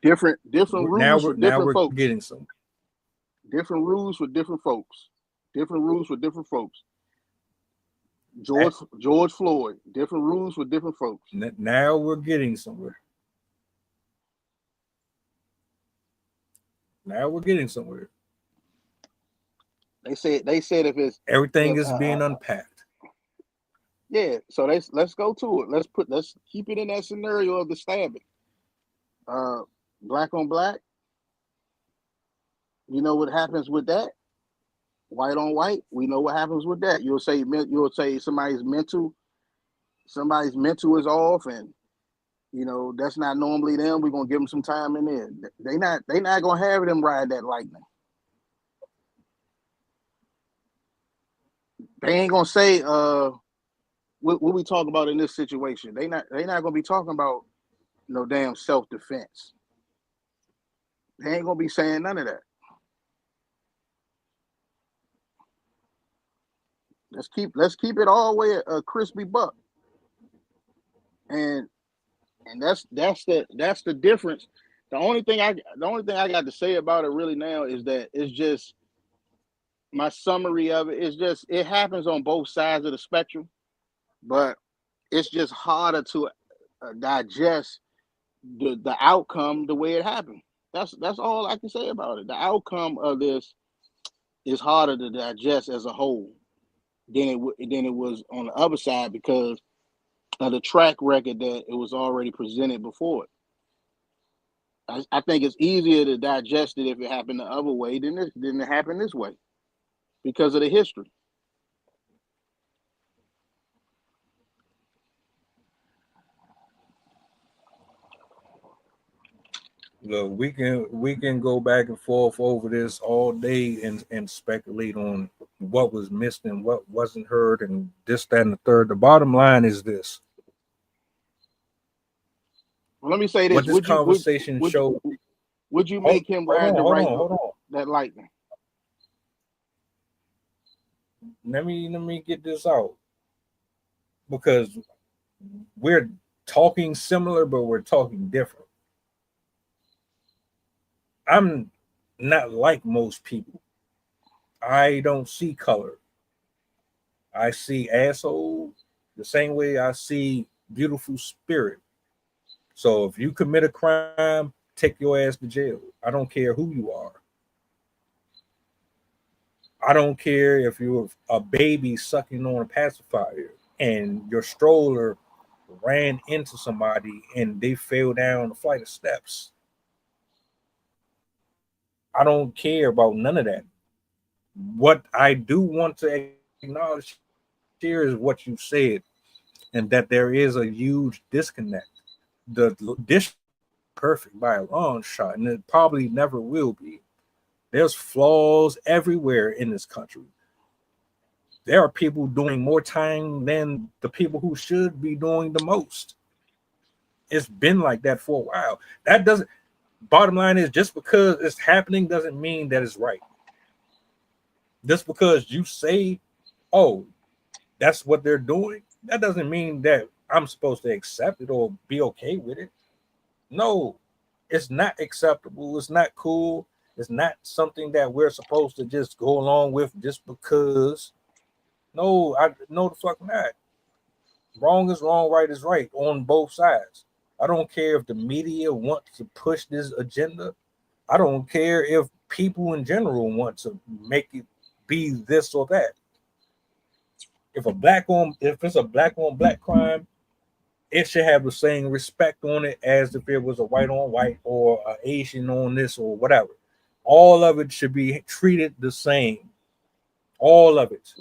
Different rules for different folks. Getting some different rules for different folks. Different rules for different folks. George Floyd. Different rules for different folks. Now we're getting somewhere. Now we're getting somewhere. They said if it's everything is being unpacked. Yeah, so let's go to it. Let's keep it in that scenario of the stabbing. Black on black. You know what happens with that? White on white. We know what happens with that. You'll say somebody's mental is off, and you know that's not normally them. We're gonna give them some time in there. They not gonna have them ride that lightning. They ain't gonna say what we talk about in this situation. They not gonna be talking about no damn self-defense. They ain't gonna be saying none of that. Let's keep it all the way a crispy buck. And that's the difference. The only thing I got to say about it really now is that it's just my summary of it is just it happens on both sides of the spectrum, but it's just harder to digest the outcome the way it happened. That's all I can say about it. The outcome of this is harder to digest as a whole than it was on the other side because of the track record that it was already presented before it. I think it's easier to digest it if it happened the other way than it happened this way because of the history. Look, we can go back and forth over this all day and speculate on what was missed and what wasn't heard and this, that, and the third. The bottom line is this. Well, let me say this. What this conversation showed. Would you make him ride that lightning? Let me get this out. Because we're talking similar, but we're talking different. I'm not like most people. I don't see color. I see asshole the same way I see beautiful spirit. So if you commit a crime, take your ass to jail. I don't care who you are. I don't care if you're a baby sucking on a pacifier and your stroller ran into somebody and they fell down a flight of steps. I don't care about none of that. What I do want to acknowledge here is what you said, and that there is a huge disconnect. The dish perfect by a long shot, and it probably never will be. There's flaws everywhere in this country. There are people doing more time than the people who should be doing the most. It's been like that for a while. That doesn't. Bottom line is, just because it's happening doesn't mean that it's right. Just because you say, oh, that's what they're doing, that doesn't mean that I'm supposed to accept it or be okay with it. No, it's not acceptable. It's not cool. It's not something that we're supposed to just go along with just because. No, I know the fuck not. Wrong is wrong, right is right on both sides. I don't care if the media wants to push this agenda. I don't care if people in general want to make it be this or that. If it's a black on black crime, it should have the same respect on it as if it was a white on white or an Asian on this or whatever. All of it should be treated the same. All of it.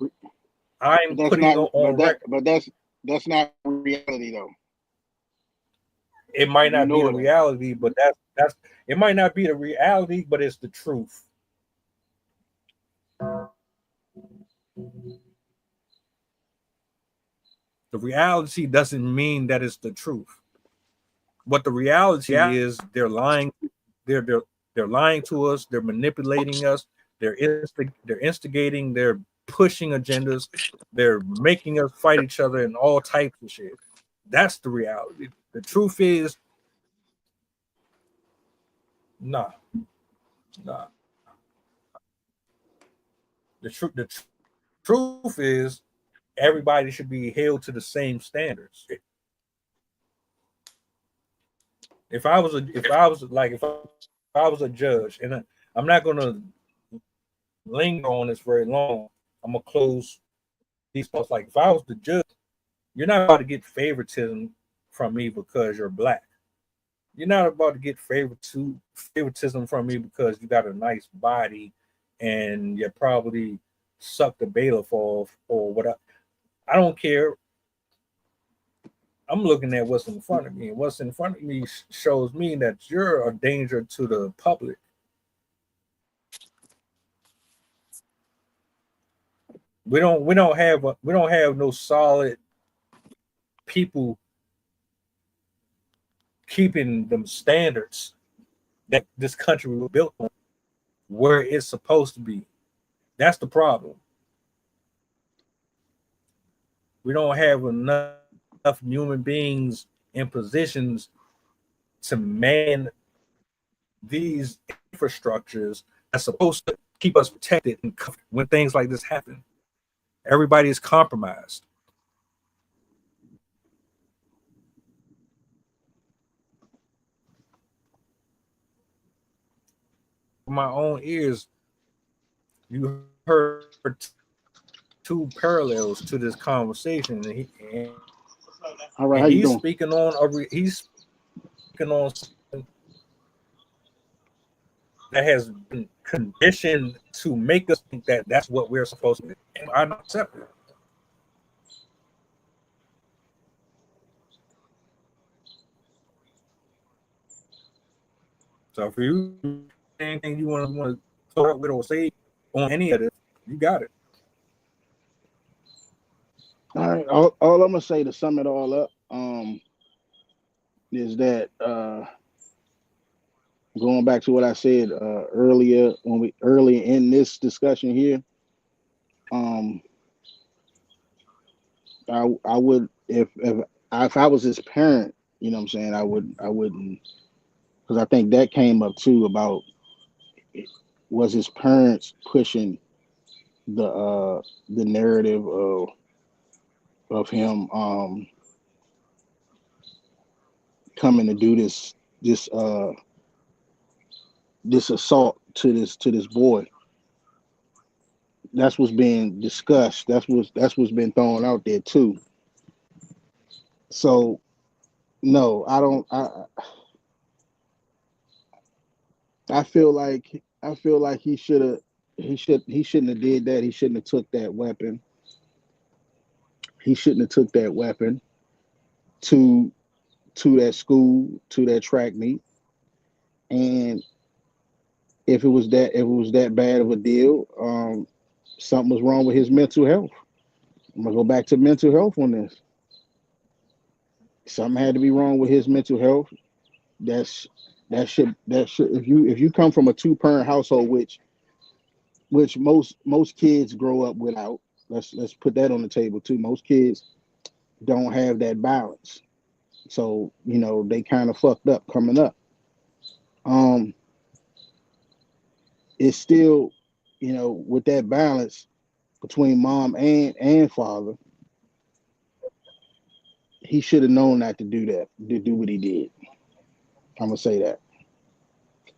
I'm putting on record. But that's not reality though. It might not be the that. reality, but that's it might not be the reality, but it's the truth. The reality doesn't mean that it's the truth. What the reality is, they're lying. They're lying to us. They're manipulating us. They're instigating. They're pushing agendas. They're making us fight each other and all types of shit. That's the reality. The truth is, nah. The truth is, everybody should be held to the same standards. If I was a judge, and I'm not gonna linger on this very long, I'm gonna close these thoughts. Like, if I was the judge, you're not about to get favoritism from me because you're black. You're not about to get favoritism from me because you got a nice body and you probably sucked the bailiff off or whatever. I don't care. I'm looking at what's in front of me, and what's in front of me shows me that you're a danger to the public. We don't have no solid people keeping them standards that this country was built on where it's supposed to be. That's the problem. We don't have enough human beings in positions to man these infrastructures that's supposed to keep us protected and when things like this happen. Everybody is compromised. My own ears, you heard two parallels to this conversation, All right, how you doing? He's speaking on something that has been conditioned to make us think that that's what we're supposed to be. And I don't accept it. So for you, anything you want to throw out with or say on any of this, you got it. All right. All I'm gonna say to sum it all up, is that going back to what I said earlier in this discussion here, I would if I was his parent, you know what I'm saying, I wouldn't, because I think that came up too about was his parents pushing the narrative of him coming to do this assault to this boy. That's what's being discussed. That's what's been thrown out there too. So no, I don't. I feel like he shouldn't have did that. He shouldn't have took that weapon. He shouldn't have took that weapon to that school, to that track meet. And if it was that bad of a deal, something was wrong with his mental health. I'm gonna go back to mental health on this. Something had to be wrong with his mental health. That should if you come from a 2-parent household, which most kids grow up without. Let's put that on the table too. Most kids don't have that balance. So, they kind of fucked up coming up. It's still, with that balance between mom and father, he should have known not to do that, to do what he did. I'm gonna say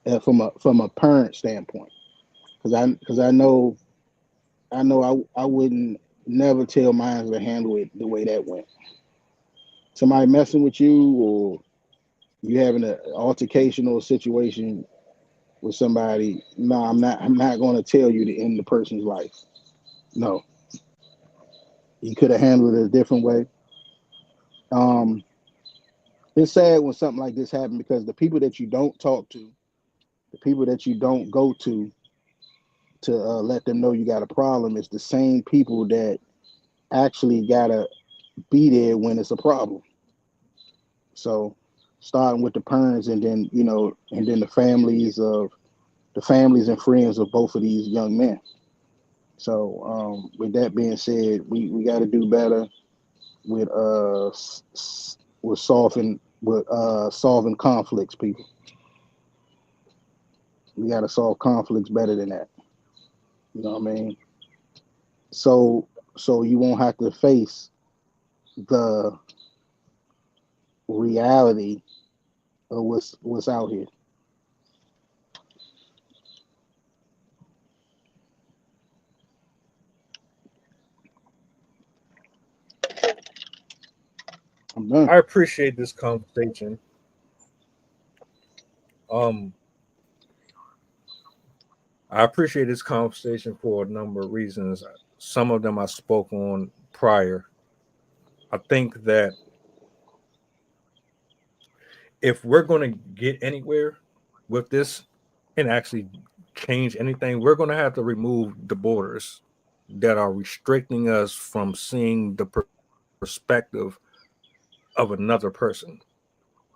that from a parent standpoint, because I know I wouldn't never tell mine to handle it the way that went. Somebody messing with you, or you having an altercation or a situation with somebody. No, I'm not going to tell you to end the person's life. No, you could have handled it a different way. It's sad when something like this happens, because the people that you don't talk to, the people that you don't go to let them know you got a problem, is the same people that actually gotta be there when it's a problem. So starting with the parents, and then the families and friends of both of these young men. So with that being said, we got to do better with solving conflicts, people. We got to solve conflicts better than that. You know what I mean? So you won't have to face the reality of what's out here. I'm done. I appreciate this conversation. I appreciate this conversation for a number of reasons. Some of them I spoke on prior. I think that if we're going to get anywhere with this and actually change anything, we're going to have to remove the borders that are restricting us from seeing the perspective of another person.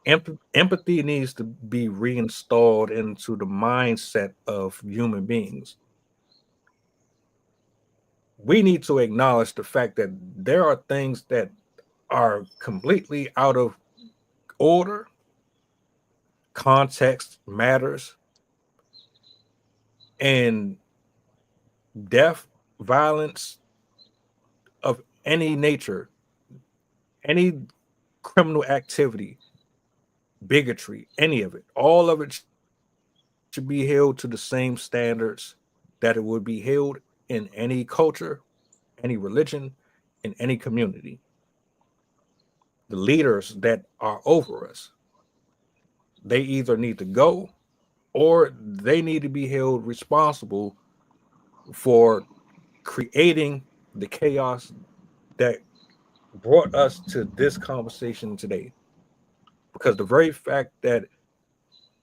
Empathy needs to be reinstalled into the mindset of human beings. We need to acknowledge the fact that there are things that are completely out of order. Context matters. And death, violence of any nature, any criminal activity, bigotry, any of it, all of it should be held to the same standards that it would be held in any culture, any religion, in any community. The leaders that are over us, they either need to go or they need to be held responsible for creating the chaos that brought us to this conversation today. Because the very fact that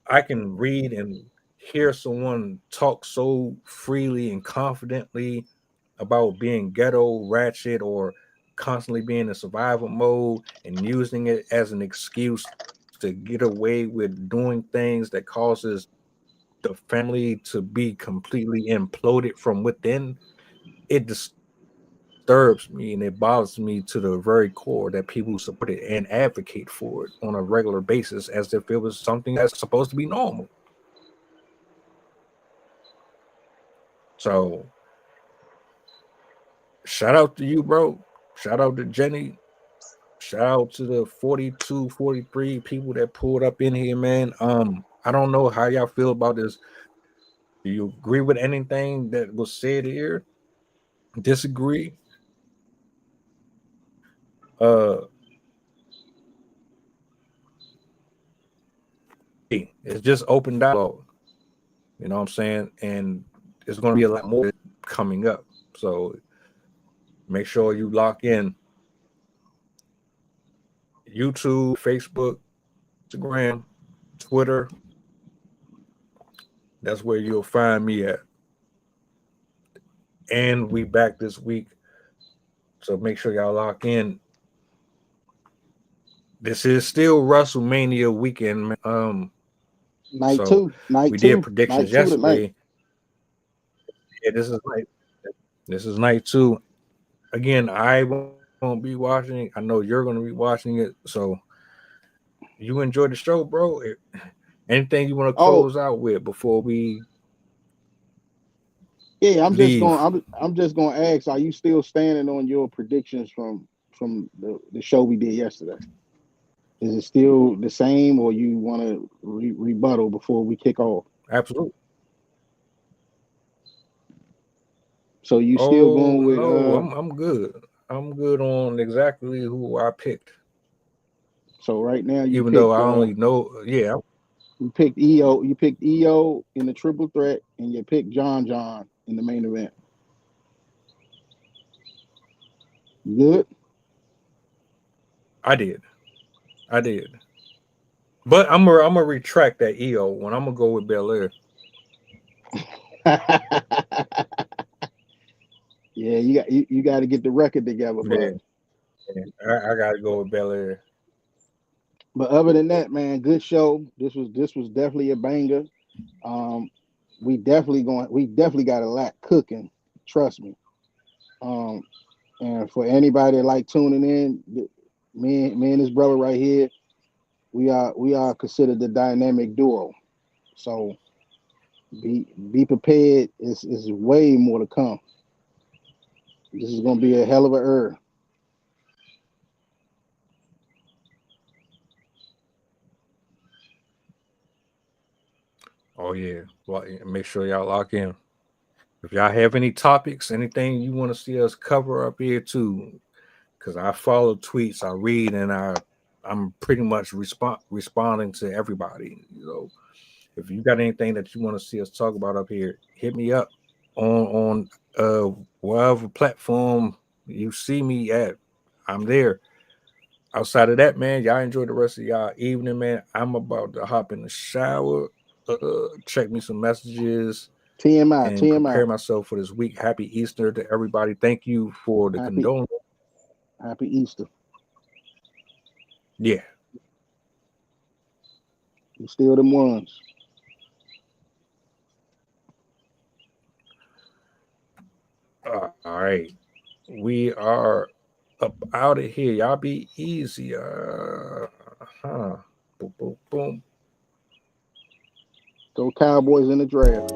I can read and hear someone talk so freely and confidently about being ghetto, ratchet, or constantly being in survival mode and using it as an excuse to get away with doing things that causes the family to be completely imploded from within, it disturbs me and it bothers me to the very core that people support it and advocate for it on a regular basis as if it was something that's supposed to be normal. So shout out to you, bro. Shout out to Jenny. Shout out to the 42, 43 people that pulled up in here, man. I don't know how y'all feel about this. Do you agree with anything that was said here? Disagree? It's just open dialogue. You know what I'm saying? And there's going to be a lot more coming up. So make sure you lock in. YouTube, Facebook, Instagram, Twitter. That's where you'll find me at. And we back this week. So make sure y'all lock in. This is still WrestleMania weekend. Night two. We did predictions yesterday. Yeah, this is night two. Again, I won't be watching it. I know you're going to be watching it. So you enjoy the show, bro. Anything you want to close out with before we? Yeah, I'm leave? just going to ask: are you still standing on your predictions from the show we did yesterday? Is it still the same, or you want to rebuttal before we kick off? Absolutely. So you still Oh going with? no, I'm good. I'm good on exactly who I picked. So right now you Even picked, though I only know, yeah, you picked EO. You picked EO in the triple threat, and you picked John in the main event. Good. I did. But I'm gonna retract that EO when I'm gonna go with Belair. Yeah, you got to get the record together, Yeah, but I gotta go with Belair. But other than that, man, good show. This was definitely a banger. We definitely got a lot cooking. Trust me. And for anybody that like tuning in, me and this brother right here, we are considered the dynamic duo. So be prepared. It's way more to come. This is gonna be a hell of a error. Oh yeah, well, make sure y'all lock in. If y'all have any topics, anything you want to see us cover up here too, because I follow tweets, I read, and I'm pretty much responding to everybody. You know, if you got anything that you want to see us talk about up here, hit me up on whatever platform you see me at. I'm there. Outside of that, man, y'all enjoy the rest of y'all evening, man. I'm about to hop in the shower, check me some messages, and prepare myself for this week. Happy Easter to everybody. Thank you for the condolence. Happy Easter. Yeah. You still them ones. All right. We are up out of here. Y'all be easy. Boom, boom, boom. Go Cowboys in the draft.